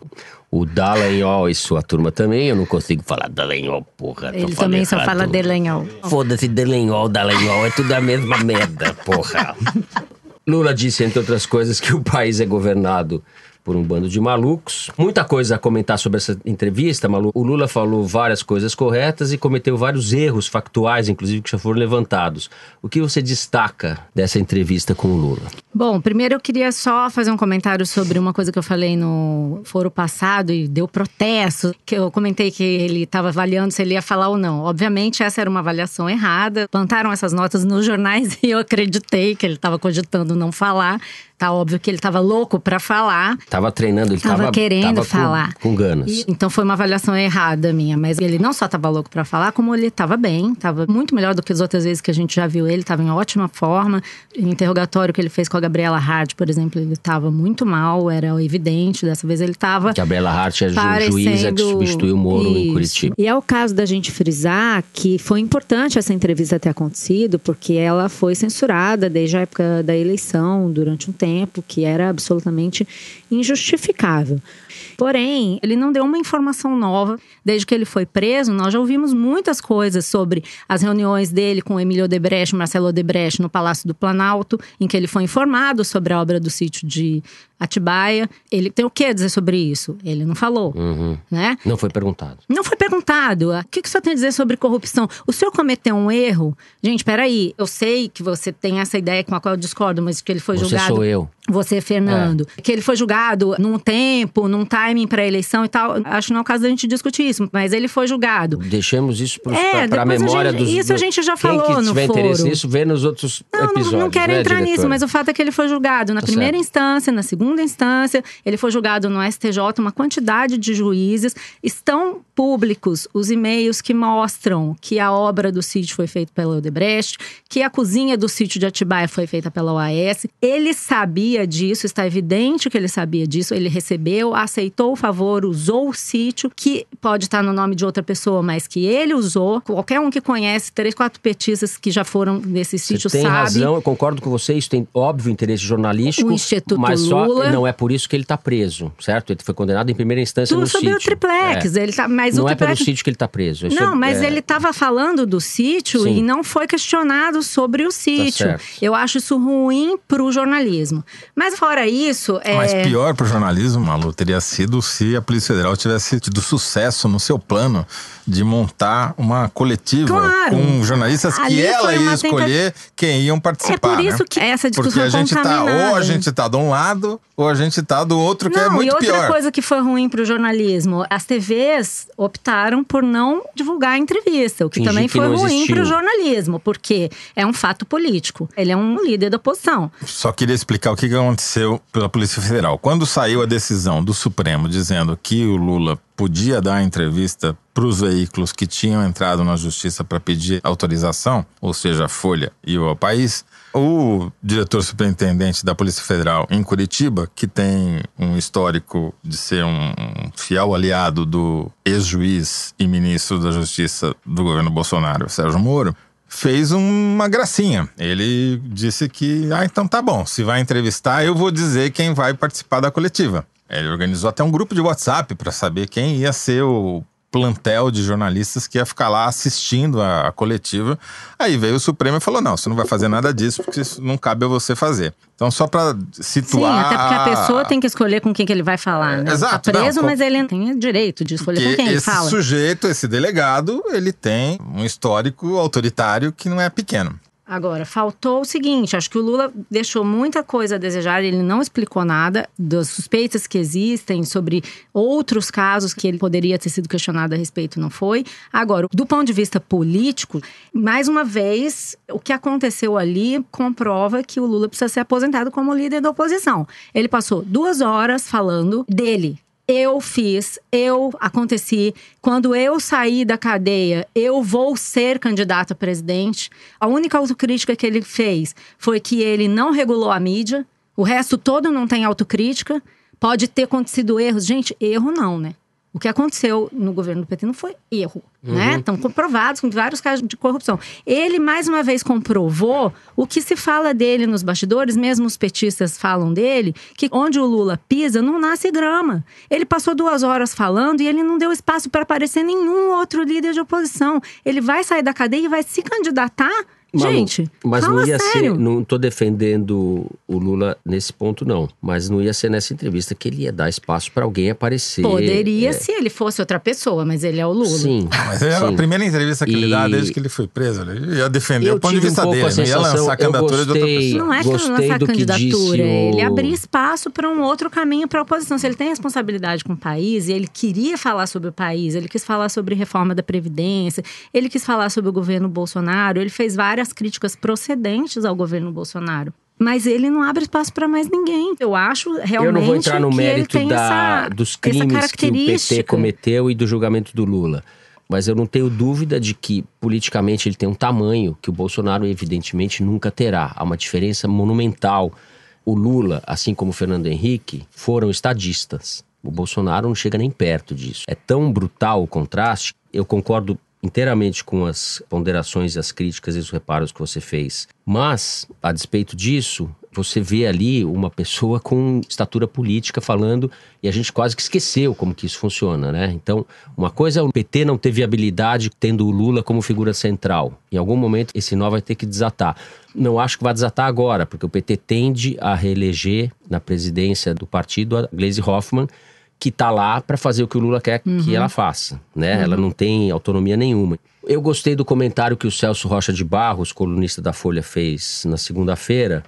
O Dallagnol e sua turma também. Eu não consigo falar Dallagnol, porra. Ele também só fala Dallagnol. Foda-se, Dallagnol, é tudo a mesma merda, porra. Lula disse, entre outras coisas, que o país é governado por um bando de malucos. Muita coisa a comentar sobre essa entrevista, Malu. O Lula falou várias coisas corretas e cometeu vários erros factuais, inclusive, que já foram levantados. O que você destaca dessa entrevista com o Lula? Bom, primeiro eu queria só fazer um comentário sobre uma coisa que eu falei no foro passado e deu protesto, que eu comentei que ele estava avaliando se ele ia falar ou não. Obviamente, essa era uma avaliação errada. Plantaram essas notas nos jornais e eu acreditei que ele estava cogitando não falar. Tá óbvio que ele estava louco para falar. Tava treinando, ele tava querendo falar. Com ganas. Então foi uma avaliação errada minha. Mas ele não só tava louco para falar, como ele tava bem. Tava muito melhor do que as outras vezes que a gente já viu ele. Tava em ótima forma. O interrogatório que ele fez com a Gabriela Hart, por exemplo, ele tava muito mal. Era evidente. Dessa vez ele tava… Gabriela Hart é juíza que substituiu o Moro em Curitiba. E é o caso da gente frisar que foi importante essa entrevista ter acontecido, porque ela foi censurada desde a época da eleição, durante um tempo, que era absolutamente injustificável. Porém, ele não deu uma informação nova. Desde que ele foi preso, nós já ouvimos muitas coisas sobre as reuniões dele com Emílio Odebrecht, Marcelo Odebrecht no Palácio do Planalto, em que ele foi informado sobre a obra do sítio de Atibaia. Ele tem o que dizer sobre isso? Ele não falou, né? Não foi perguntado. Não foi perguntado. O que o senhor tem a dizer sobre corrupção? O senhor cometeu um erro? Gente, peraí. Eu sei que você tem essa ideia com a qual eu discordo, mas que ele foi julgado… Você sou eu. Você, Fernando. Que ele foi julgado num tempo, num timing para eleição e tal. Acho que não é o caso da gente discutir isso, mas ele foi julgado. Deixemos isso para a memória dos… Isso a gente já falou no foro. Quem tiver interesse nisso, vê nos outros episódios. Não quero entrar diretora? nisso, mas o fato é que ele foi julgado na primeira instância, na segunda instância. Ele foi julgado no STJ, uma quantidade de juízes. Estão públicos os e-mails que mostram que a obra do sítio foi feita pela Odebrecht, que a cozinha do sítio de Atibaia foi feita pela OAS. Ele sabia disso, está evidente que ele sabia disso. Ele recebeu, aceitou o favor, usou o sítio, que pode estar no nome de outra pessoa, mas que ele usou. Qualquer um que conhece 3, 4 petistas que já foram nesse sítio sabe. Você tem razão, eu concordo com você, isso tem óbvio interesse jornalístico. O Instituto mas Lula. Só não é por isso que ele está preso, certo? Ele foi condenado em primeira instância no sítio. Tudo sobre o triplex. Ele tá, mas não o triplex... é pelo sítio que ele está preso. Não, mas ele estava falando do sítio. Sim. E não foi questionado sobre o sítio. Tá, eu acho isso ruim para o jornalismo. Mas fora isso… Mas pior para o jornalismo, Malu, teria sido se a Polícia Federal tivesse tido sucesso no seu plano de montar uma coletiva com jornalistas que ela ia escolher quem iam participar. É por isso que essa discussão porque a gente ou a gente tá de um lado ou a gente tá do outro, que é muito pior. E outra coisa que foi ruim pro jornalismo, as TVs optaram por não divulgar a entrevista, o que também foi ruim pro jornalismo, porque é um fato político. Ele é um líder da oposição. Só queria explicar o que aconteceu pela Polícia Federal. Quando saiu a decisão do Supremo dizendo que o Lula podia dar entrevista para os veículos que tinham entrado na justiça para pedir autorização, ou seja, a Folha e o País, o diretor superintendente da Polícia Federal em Curitiba, que tem um histórico de ser um fiel aliado do ex-juiz e ministro da Justiça do governo Bolsonaro, Sérgio Moro, fez uma gracinha. Ele disse que, então tá bom, se vai entrevistar, eu vou dizer quem vai participar da coletiva. Ele organizou até um grupo de WhatsApp para saber quem ia ser o plantel de jornalistas que ia ficar lá assistindo a coletiva. Aí veio o Supremo e falou, não, você não vai fazer nada disso porque isso não cabe a você fazer. Então, só para situar… Sim, até porque a pessoa tem que escolher com quem que ele vai falar, né? Exato. Tá preso, mas ele tem direito de escolher com quem ele fala. Esse sujeito, esse delegado, ele tem um histórico autoritário que não é pequeno. Agora, faltou o seguinte, acho que o Lula deixou muita coisa a desejar, ele não explicou nada das suspeitas que existem sobre outros casos que ele poderia ter sido questionado a respeito, não foi. Agora, do ponto de vista político, mais uma vez, o que aconteceu ali comprova que o Lula precisa ser aposentado como líder da oposição. Ele passou 2 horas falando dele. Eu fiz, eu aconteci, quando eu sair da cadeia, eu vou ser candidato a presidente. A única autocrítica que ele fez foi que ele não regulou a mídia, o resto todo não tem autocrítica, pode ter acontecido erros. Gente, erro não, né? O que aconteceu no governo do PT não foi erro, né? Estão comprovados com vários casos de corrupção. Ele, mais uma vez, comprovou o que se fala dele nos bastidores, mesmo os petistas falam dele, que onde o Lula pisa, não nasce grama. Ele passou 2 horas falando e ele não deu espaço para aparecer nenhum outro líder de oposição. Ele vai sair da cadeia e vai se candidatar Gente, mas fala não ia sério. ser, não tô defendendo o Lula nesse ponto não, mas não ia ser nessa entrevista que ele ia dar espaço para alguém aparecer. Poderia se ele fosse outra pessoa, mas ele é o Lula. Sim. Mas é a primeira entrevista que ele dá desde que ele foi preso. Ele ia defender o ponto de vista dele, não ia lançar a candidatura de outra pessoa. Não é que ele lançar a candidatura, ele abrir espaço para um outro caminho para a oposição. Se ele tem responsabilidade com o país e ele queria falar sobre o país, ele quis falar sobre reforma da Previdência, ele quis falar sobre o governo Bolsonaro, ele fez várias críticas procedentes ao governo Bolsonaro. Mas ele não abre espaço para mais ninguém. Eu acho realmente eu não vou entrar no que mérito ele tem dos crimes que o PT cometeu e do julgamento do Lula. Mas eu não tenho dúvida de que, politicamente, ele tem um tamanho que o Bolsonaro, evidentemente, nunca terá. Há uma diferença monumental. O Lula, assim como o Fernando Henrique, foram estadistas. O Bolsonaro não chega nem perto disso. É tão brutal o contraste. Eu concordo inteiramente com as ponderações, as críticas e os reparos que você fez. Mas, a despeito disso, você vê ali uma pessoa com estatura política falando, e a gente quase que esqueceu como que isso funciona, né? Então, uma coisa é o PT não ter viabilidade tendo o Lula como figura central. Em algum momento, esse nó vai ter que desatar. Não acho que vai desatar agora, porque o PT tende a reeleger na presidência do partido a Gleisi Hoffmann, que está lá para fazer o que o Lula quer que ela faça, né? Ela não tem autonomia nenhuma. Eu gostei do comentário que o Celso Rocha de Barros, colunista da Folha, fez na segunda-feira.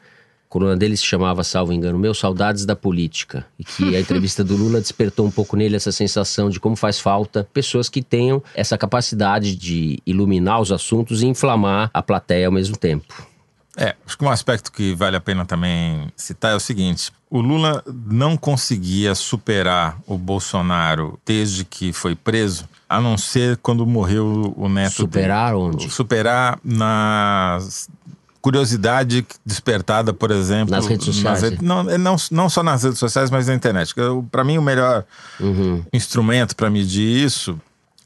A coluna dele se chamava, salvo engano, Meus Saudades da Política. E que a entrevista do Lula despertou um pouco nele essa sensação de como faz falta pessoas que tenham essa capacidade de iluminar os assuntos e inflamar a plateia ao mesmo tempo. Acho que um aspecto que vale a pena também citar é o seguinte: o Lula não conseguia superar o Bolsonaro desde que foi preso, a não ser quando morreu o neto Superar dele. onde? Superar na curiosidade despertada, por exemplo... Nas redes sociais. Não só nas redes sociais, mas na internet. Para mim, o melhor instrumento para medir isso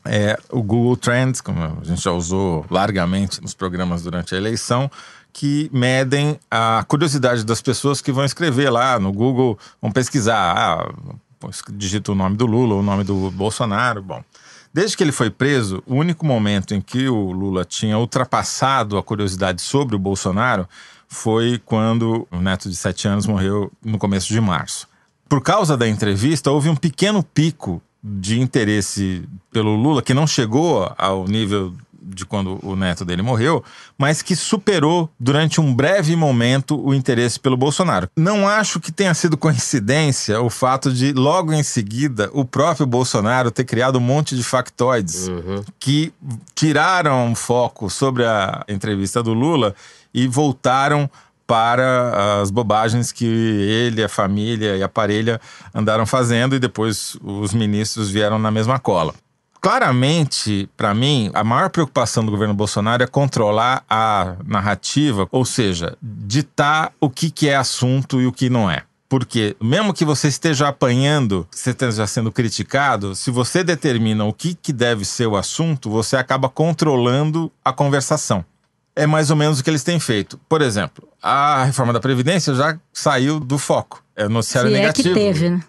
é o Google Trends, como a gente já usou largamente nos programas durante a eleição, que medem a curiosidade das pessoas que vão escrever lá no Google, vão pesquisar, digita o nome do Lula, o nome do Bolsonaro. Bom, desde que ele foi preso, o único momento em que o Lula tinha ultrapassado a curiosidade sobre o Bolsonaro foi quando o neto de 7 anos morreu no começo de março. Por causa da entrevista, houve um pequeno pico de interesse pelo Lula, que não chegou ao nível de quando o neto dele morreu, mas que superou durante um breve momento o interesse pelo Bolsonaro. Não acho que tenha sido coincidência o fato de, logo em seguida, o próprio Bolsonaro ter criado um monte de factoides que tiraram foco sobre a entrevista do Lula e voltaram para as bobagens que ele, a família e a parelha andaram fazendo, e depois os ministros vieram na mesma cola. Claramente, para mim, a maior preocupação do governo Bolsonaro é controlar a narrativa, ou seja, ditar o que é assunto e o que não é. Porque mesmo que você esteja apanhando, você esteja sendo criticado, se você determina o que deve ser o assunto, você acaba controlando a conversação. É mais ou menos o que eles têm feito. Por exemplo, a reforma da Previdência já saiu do foco. É noticiário negativo. É que teve, né?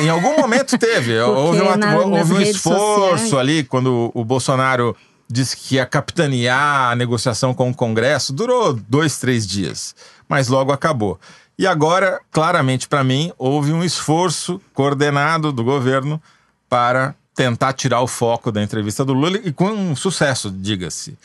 Em algum momento teve. houve um esforço sociais ali, quando o Bolsonaro disse que ia capitanear a negociação com o Congresso. Durou 2-3 dias, mas logo acabou. E agora, claramente para mim, houve um esforço coordenado do governo para tentar tirar o foco da entrevista do Lula, e com sucesso, diga-se.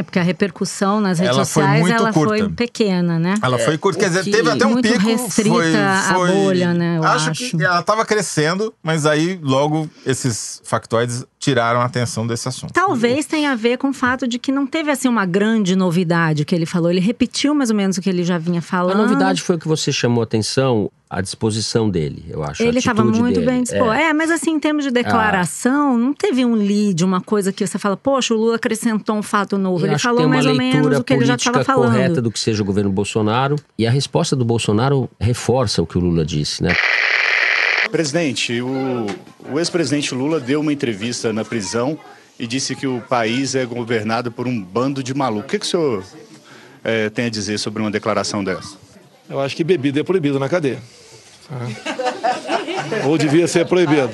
Porque a repercussão nas redes sociais, ela foi pequena, né? Ela foi curta, quer dizer, teve até um muito pico. Restrita a bolha, né? Eu acho que ela estava crescendo, mas aí logo esses factoides tiraram a atenção desse assunto. Talvez tenha a ver com o fato de que não teve assim uma grande novidade que ele falou. Ele repetiu mais ou menos o que ele já vinha falando. A novidade foi o que você chamou a atenção, a disposição dele, eu acho. Ele estava muito bem disposto. Mas assim, em termos de declaração, não teve um lead, uma coisa que você fala, poxa, o Lula acrescentou um fato novo. Ele falou mais ou menos o que ele já estava falando. Correta do que seja o governo Bolsonaro. E a resposta do Bolsonaro reforça o que o Lula disse, né? Presidente, o ex-presidente Lula deu uma entrevista na prisão e disse que o país é governado por um bando de malucos. O que o senhor tem a dizer sobre uma declaração dessa? Eu acho que bebida é proibido na cadeia. Ou devia ser proibido.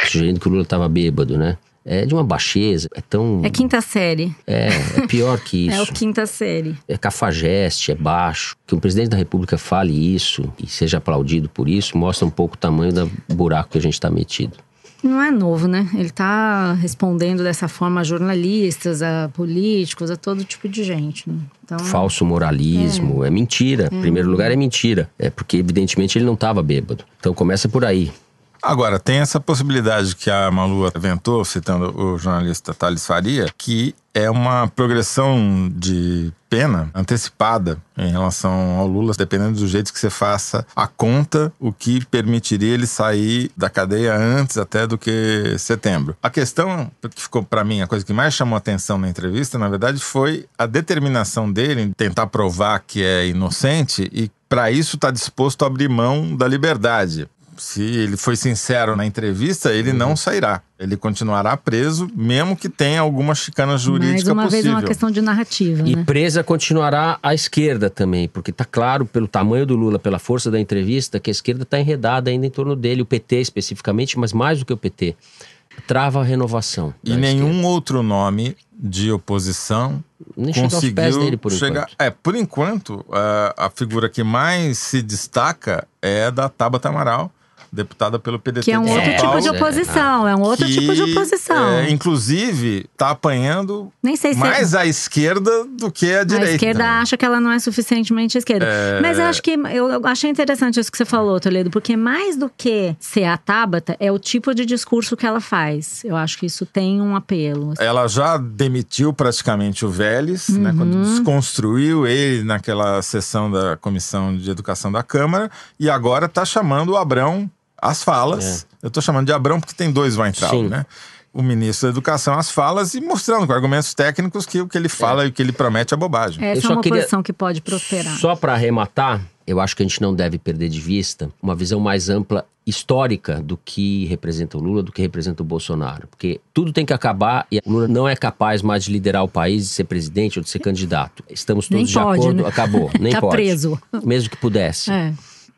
Sugerindo que o Lula estava bêbado, né? É de uma baixeza, é tão... É quinta série. É pior que isso. É o quinta série. É cafajeste, é baixo. Que um presidente da República fale isso e seja aplaudido por isso, mostra um pouco o tamanho do buraco que a gente está metido. Não é novo, né? Ele tá respondendo dessa forma a jornalistas, a políticos, a todo tipo de gente, né? Então, falso moralismo, é mentira. Em primeiro lugar, é mentira. É porque, evidentemente, ele não estava bêbado. Então, começa por aí. Agora, tem essa possibilidade que a Malu aventou, citando o jornalista Thales Faria, que é uma progressão de pena antecipada em relação ao Lula, dependendo do jeito que você faça a conta, o que permitiria ele sair da cadeia antes até do que setembro. A questão que ficou para mim, a coisa que mais chamou a atenção na entrevista, na verdade, foi a determinação dele em tentar provar que é inocente e, para isso, está disposto a abrir mão da liberdade. Se ele foi sincero na entrevista, ele não sairá. Ele continuará preso, mesmo que tenha alguma chicana jurídica possível. Mais uma vez é uma questão de narrativa, E né? presa continuará à esquerda também, porque está claro, pelo tamanho do Lula, pela força da entrevista, que a esquerda está enredada ainda em torno dele, o PT especificamente, mas mais do que o PT. Trava a renovação. E nenhum outro nome de oposição nem conseguiu aos pés dele, por enquanto. Por enquanto, a figura que mais se destaca é a da Tabata Amaral, deputada pelo PDT que é um outro tipo de oposição, é um outro tipo de oposição. Inclusive, está apanhando mais à esquerda do que à direita. A esquerda acha que ela não é suficientemente à esquerda. Mas eu acho que, eu achei interessante isso que você falou, Toledo, porque mais do que ser a Tabata, é o tipo de discurso que ela faz. Eu acho que isso tem um apelo. Ela já demitiu praticamente o Vélez, né, quando desconstruiu ele naquela sessão da Comissão de Educação da Câmara, e agora está chamando o Abrão às falas. Eu tô chamando de Abrão porque tem dois Weintraub, né? O ministro da Educação às falas e mostrando com argumentos técnicos que o que ele fala e o que ele promete é bobagem. Essa é uma posição que pode prosperar. Só para arrematar, eu acho que a gente não deve perder de vista uma visão mais ampla, histórica, do que representa o Lula, do que representa o Bolsonaro. Porque tudo tem que acabar e o Lula não é capaz mais de liderar o país, de ser presidente ou de ser candidato. Estamos todos de acordo, né? Acabou, nem tá pode. Preso. Mesmo que pudesse.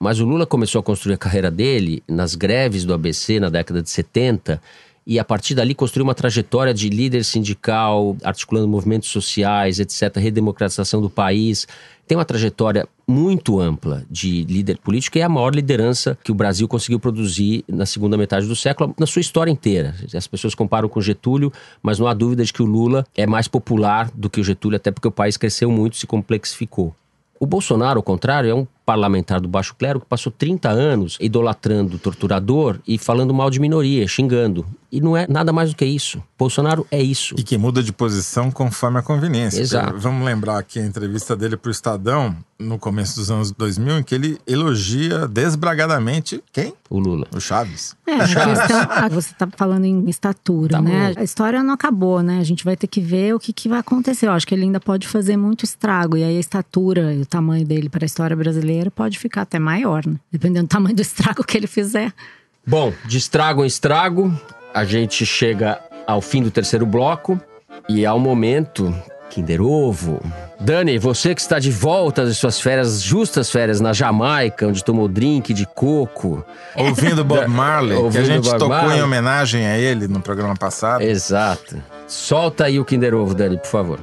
Mas o Lula começou a construir a carreira dele nas greves do ABC na década de 70 e a partir dali construiu uma trajetória de líder sindical, articulando movimentos sociais, etc., redemocratização do país. Tem uma trajetória muito ampla de líder político e é a maior liderança que o Brasil conseguiu produzir na segunda metade do século, na sua história inteira. As pessoas comparam com Getúlio, mas não há dúvida de que o Lula é mais popular do que o Getúlio, até porque o país cresceu muito, se complexificou. O Bolsonaro, ao contrário, é um parlamentar do baixo clero que passou 30 anos idolatrando o torturador e falando mal de minoria, xingando. E não é nada mais do que isso. Bolsonaro é isso. E que muda de posição conforme a conveniência. Exato. Vamos lembrar aqui a entrevista dele para o Estadão, no começo dos anos 2000, em que ele elogia desbragadamente quem? O Lula. O Chaves. Você está falando em estatura, né? A história não acabou, né? A gente vai ter que ver o que vai acontecer. Eu acho que ele ainda pode fazer muito estrago. E aí a estatura e o tamanho dele para a história brasileira pode ficar até maior, né? Dependendo do tamanho do estrago que ele fizer. Bom, de estrago em estrago, a gente chega ao fim do terceiro bloco e ao momento Kinder Ovo. Dani, você que está de volta das suas férias, justas férias na Jamaica, onde tomou drink de coco. Ouvindo Bob Marley, que a gente tocou em homenagem a ele no programa passado. Exato. Solta aí o Kinder Ovo, Dani, por favor.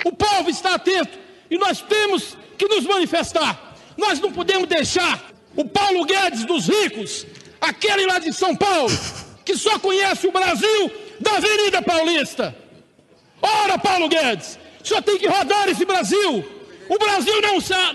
O povo está atento e nós temos que nos manifestar. Nós não podemos deixar o Paulo Guedes dos ricos, aquele lá de São Paulo, que só conhece o Brasil da Avenida Paulista. Ora, Paulo Guedes, o senhor tem que rodar esse Brasil. O Brasil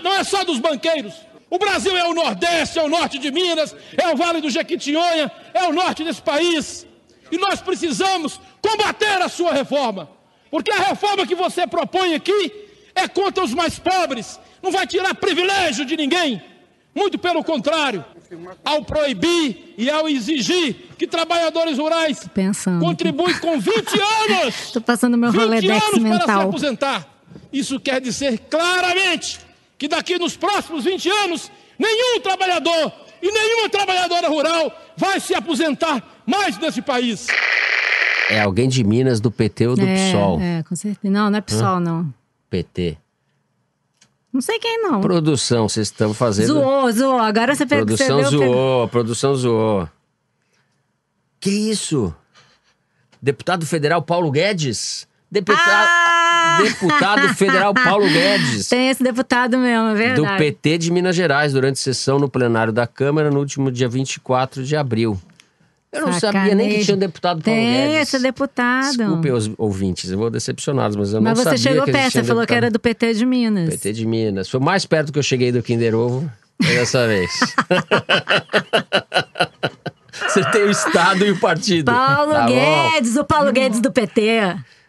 não é só dos banqueiros. O Brasil é o Nordeste, é o Norte de Minas, é o Vale do Jequitinhonha, é o Norte desse país. E nós precisamos combater a sua reforma. Porque a reforma que você propõe aqui é contra os mais pobres. Não vai tirar privilégio de ninguém. Muito pelo contrário, ao proibir e ao exigir que trabalhadores rurais contribuem com 20 anos. Estou passando meu Rolodex mental. Para se aposentar. Isso quer dizer claramente que daqui nos próximos 20 anos, nenhum trabalhador e nenhuma trabalhadora rural vai se aposentar mais nesse país. É alguém de Minas, do PT ou do PSOL? Com certeza. Não é PSOL, não. PT. Não sei quem não. Produção, vocês estão fazendo... Zoou. Agora você percebeu... Produção zoou. Que isso? Deputado federal Paulo Guedes? Deputado federal Paulo Guedes. Tem esse deputado mesmo, é verdade. Do PT de Minas Gerais, durante sessão no plenário da Câmara no último dia 24 de abril. Eu não sabia nem que tinha um deputado Paulo Guedes. Tem esse deputado. Desculpem os ouvintes, eu vou decepcioná-los, mas eu não sabia. Mas você chegou que perto, você falou que era do PT de Minas. PT de Minas. Foi mais perto que eu cheguei do Kinder Ovo dessa vez. Você tem o Estado e o partido. Paulo Guedes, o Paulo Guedes do PT.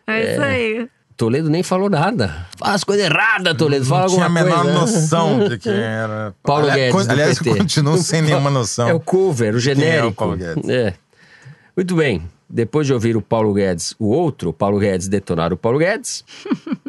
É isso aí. Toledo nem falou nada. Fala as coisas erradas, Toledo. Fala alguma coisa. Tinha a menor noção de quem era. Paulo Guedes do aliás, PT. eu continuo sem nenhuma noção. É o cover, o genérico. Quem é o Paulo Guedes? Muito bem. Depois de ouvir o Paulo Guedes, o outro Paulo Guedes detonar o Paulo Guedes,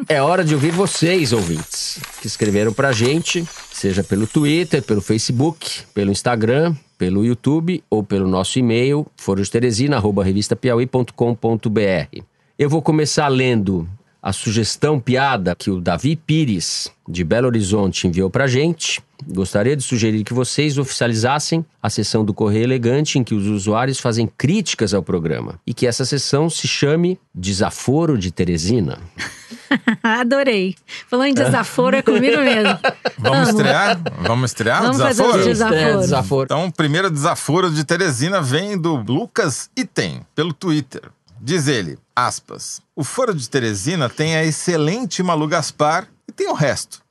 é hora de ouvir vocês, ouvintes, que escreveram pra gente, seja pelo Twitter, pelo Facebook, pelo Instagram, pelo YouTube ou pelo nosso e-mail, forodeteresina@revistapiauí.com.br. Eu vou começar lendo a sugestão piada que o Davi Pires, de Belo Horizonte, enviou pra gente. Gostaria de sugerir que vocês oficializassem a sessão do Correio Elegante em que os usuários fazem críticas ao programa. E que essa sessão se chame Desaforo de Teresina. Adorei. Falou em desaforo, é comigo mesmo. Vamos estrear? Vamos estrear Vamos o desaforo? fazer o desaforo. Então, o primeiro desaforo de Teresina vem do Lucas Item, pelo Twitter. Diz ele, aspas, o Foro de Teresina tem a excelente Malu Gaspar e tem o resto.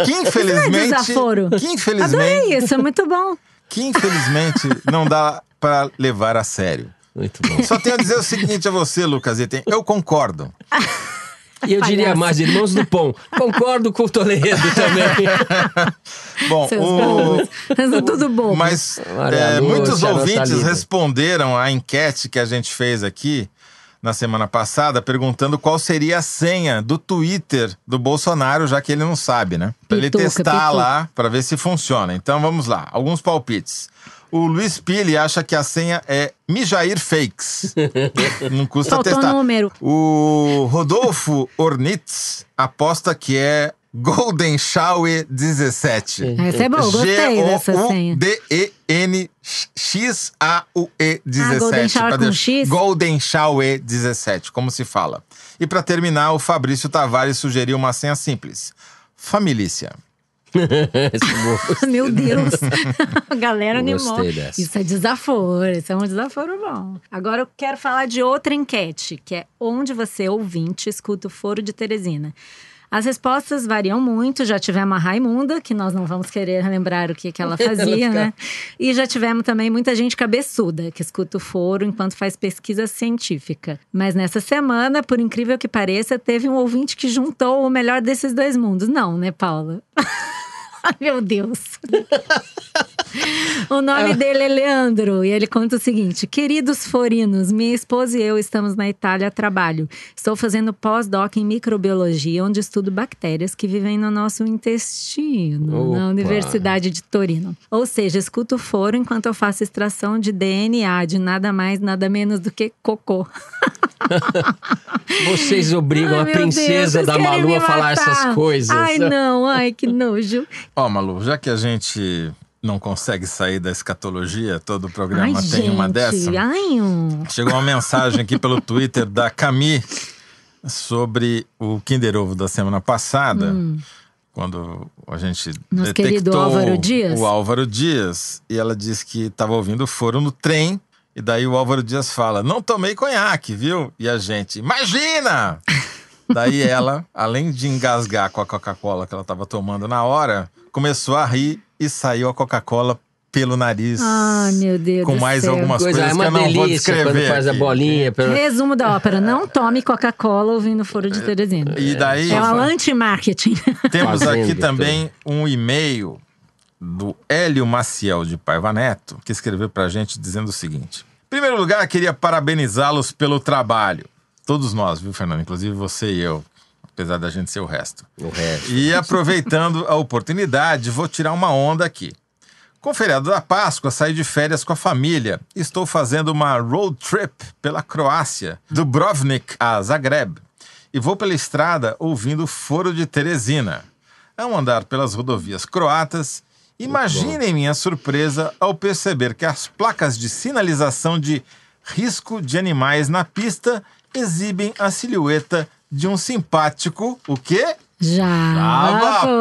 Que infelizmente... Que infelizmente... Adorei isso, é muito bom. Que infelizmente não dá para levar a sério. Muito bom. Só tenho a dizer o seguinte a você, Lucas Item, eu concordo. E eu diria mais, irmãos do Pão, concordo com o Toledo também. Bom, tudo bom. Mas muitos ouvintes responderam à enquete que a gente fez aqui na semana passada, perguntando qual seria a senha do Twitter do Bolsonaro, já que ele não sabe, né? Pra ele testar lá, para ver se funciona. Então vamos lá, alguns palpites. O Luiz Pili acha que a senha é Mijair Fakes. Não custa testar. Número. O Rodolfo Ornitz aposta que é Golden Shower 17. Essa é boa, gostei dessa senha. Goldenxaue 17. Golden Shower com X? Golden Shower 17, como se fala. E para terminar, o Fabrício Tavares sugeriu uma senha simples. Familícia. Meu Deus. A galera animou. Dessa. Isso é desaforo, isso é um desaforo bom. Agora eu quero falar de outra enquete, que é onde você, ouvinte, escuta o Foro de Teresina. As respostas variam muito, já tivemos a Raimunda, que nós não vamos querer lembrar o que ela fazia, né? E já tivemos também muita gente cabeçuda, que escuta o foro enquanto faz pesquisa científica. Mas nessa semana, por incrível que pareça, teve um ouvinte que juntou o melhor desses dois mundos. Não, né, Paula? Ai, meu Deus. O nome dele é Leandro e ele conta o seguinte: queridos forinos, minha esposa e eu estamos na Itália a trabalho. Estou fazendo pós-doc em microbiologia, onde estudo bactérias que vivem no nosso intestino, na Universidade de Torino. Ou seja, escuto o foro enquanto eu faço extração de DNA, de nada mais, nada menos do que cocô. Vocês obrigam a princesa da Malu a falar essas coisas. Ai, não, ai, que nojo. Ó, Malu, já que a gente não consegue sair da escatologia, todo o programa tem uma dessa. Chegou uma mensagem aqui pelo Twitter da Cami sobre o Kinder Ovo da semana passada, quando a gente nosso querido Álvaro Dias. O Álvaro Dias, e ela disse que estava ouvindo o foro no trem, e daí o Álvaro Dias fala, não tomei conhaque, viu? E a gente, imagina! Daí ela, além de engasgar com a Coca-Cola que ela estava tomando na hora, começou a rir e saiu a Coca-Cola pelo nariz. Ai, meu Deus com do mais céu. algumas coisas que eu não vou descrever quando faz aqui. A bolinha. Resumo da ópera, não tome Coca-Cola ouvindo Foro de Teresina. E daí, é um anti-marketing. Temos aqui também um e-mail do Hélio Maciel de Paiva Neto, que escreveu pra gente dizendo o seguinte. Em primeiro lugar, queria parabenizá-los pelo trabalho. Todos nós, viu, Fernando? Inclusive você e eu. Apesar da gente ser o resto. E aproveitando a oportunidade, vou tirar uma onda aqui. Com o feriado da Páscoa, saí de férias com a família. Estou fazendo uma road trip pela Croácia, do Dubrovnik a Zagreb. E vou pela estrada ouvindo o Foro de Teresina. Ao andar pelas rodovias croatas, Imaginem minha surpresa ao perceber que as placas de sinalização de risco de animais na pista exibem a silhueta de um simpático, o quê? Javaporco!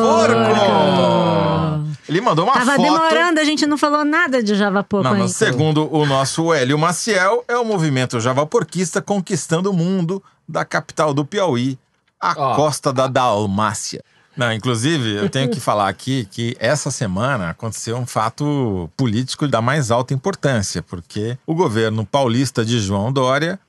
Ele mandou uma foto. Tava demorando, a gente não falou nada de Javaporco ainda. Mas segundo o nosso Hélio Maciel, é o movimento javaporquista conquistando o mundo da capital do Piauí, a costa da Dalmácia. Não, inclusive, eu tenho que falar aqui que essa semana aconteceu um fato político da mais alta importância, porque o governo paulista de João Dória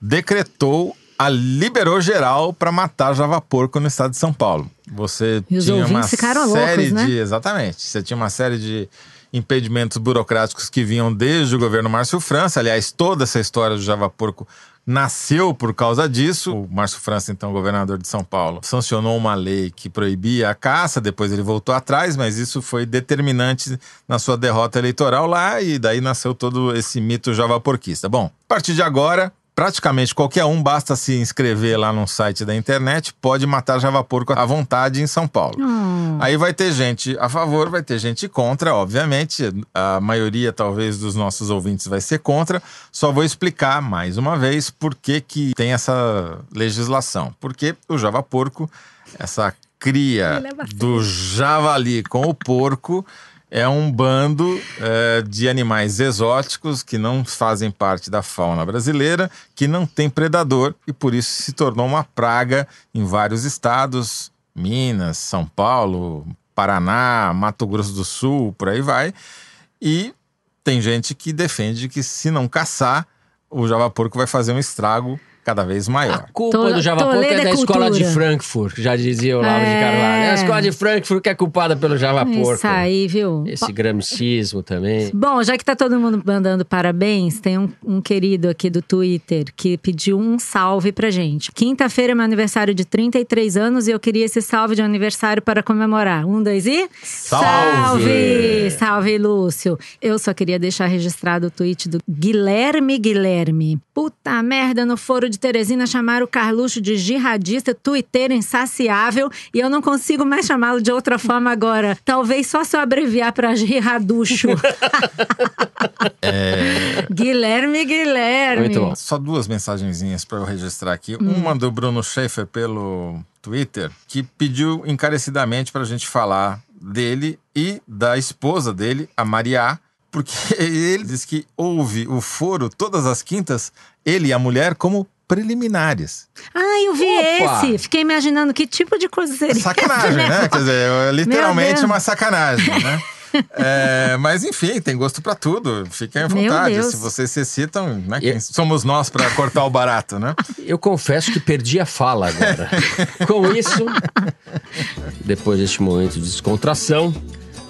liberou geral para matar Javaporco no estado de São Paulo. Você tinha uma série loucos, né? Exatamente. Você tinha uma série de impedimentos burocráticos que vinham desde o governo Márcio França. Aliás, toda essa história do Javaporco nasceu por causa disso. O Márcio França, então governador de São Paulo, sancionou uma lei que proibia a caça, depois ele voltou atrás, mas isso foi determinante na sua derrota eleitoral lá, e daí nasceu todo esse mito javaporquista. Bom, a partir de agora, praticamente qualquer um, basta se inscrever lá no site da internet, pode matar Javaporco à vontade em São Paulo. Aí vai ter gente a favor, vai ter gente contra, obviamente. A maioria, talvez, dos nossos ouvintes vai ser contra. Só vou explicar, mais uma vez, por que tem essa legislação. Porque o Javaporco, essa cria do javali com o porco, é um bando de animais exóticos que não fazem parte da fauna brasileira, que não tem predador e por isso se tornou uma praga em vários estados, Minas, São Paulo, Paraná, Mato Grosso do Sul, por aí vai. E tem gente que defende que se não caçar, o Javaporco vai fazer um estrago cada vez maior. A culpa do Javaporco é da escola de Frankfurt, que já dizia o Olavo de Carvalho. É a escola de Frankfurt que é culpada pelo Javaporco. Isso aí, viu? Esse gramicismo também. Bom, já que tá todo mundo mandando parabéns, tem um querido aqui do Twitter que pediu um salve pra gente. Quinta-feira é meu aniversário de 33 anos e eu queria esse salve de aniversário para comemorar. 1, 2 e… Salve! Salve, Lúcio! Eu só queria deixar registrado o tweet do Guilherme. Puta merda, no Foro de Teresina chamaram o Carluxo de jihadista, tuiteiro insaciável, e eu não consigo mais chamá-lo de outra forma agora. Talvez só se eu abreviar pra Jiraducho. Guilherme. Muito bom. Só 2 mensagenzinhas para eu registrar aqui. Uma do Bruno Schaefer pelo Twitter, que pediu encarecidamente pra gente falar dele e da esposa dele, a Maria, porque ele diz que ouve o foro todas as quintas, ele e a mulher, como preliminares. Eu vi esse. Fiquei imaginando que tipo de coisa seria. Sacanagem, né? Quer dizer, literalmente uma sacanagem, né? Mas enfim, tem gosto pra tudo. Fiquem à vontade. Se vocês se excitam, né? Quem somos nós pra cortar o barato, né? Eu confesso que perdi a fala agora. Com isso, depois deste momento de descontração,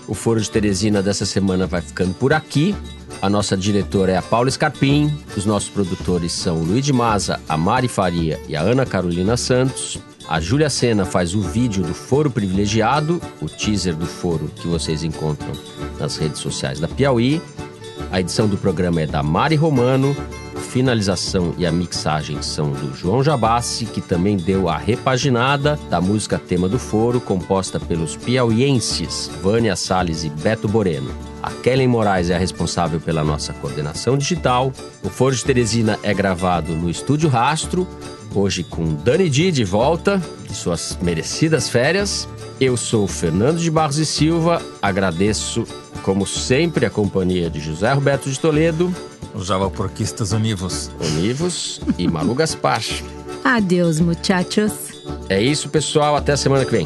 o Foro de Teresina dessa semana vai ficando por aqui. A nossa diretora é a Paula Scarpim. Os nossos produtores são o Luiz de Maza, a Mari Faria e a Ana Carolina Santos. A Júlia Sena faz o vídeo do Foro Privilegiado, o teaser do Foro que vocês encontram nas redes sociais da Piauí. A edição do programa é da Mari Romano. A finalização e a mixagem são do João Jabassi, que também deu a repaginada da música tema do Foro, composta pelos piauienses Vânia Salles e Beto Boreno. A Kellen Moraes é a responsável pela nossa coordenação digital. O Foro de Teresina é gravado no Estúdio Rastro, hoje com Dani Di de volta, de suas merecidas férias. Eu sou o Fernando de Barros e Silva, agradeço, como sempre, a companhia de José Roberto de Toledo, os Javaporquistas Univos e Malu Gaspar. Adeus, muchachos. É isso, pessoal. Até a semana que vem.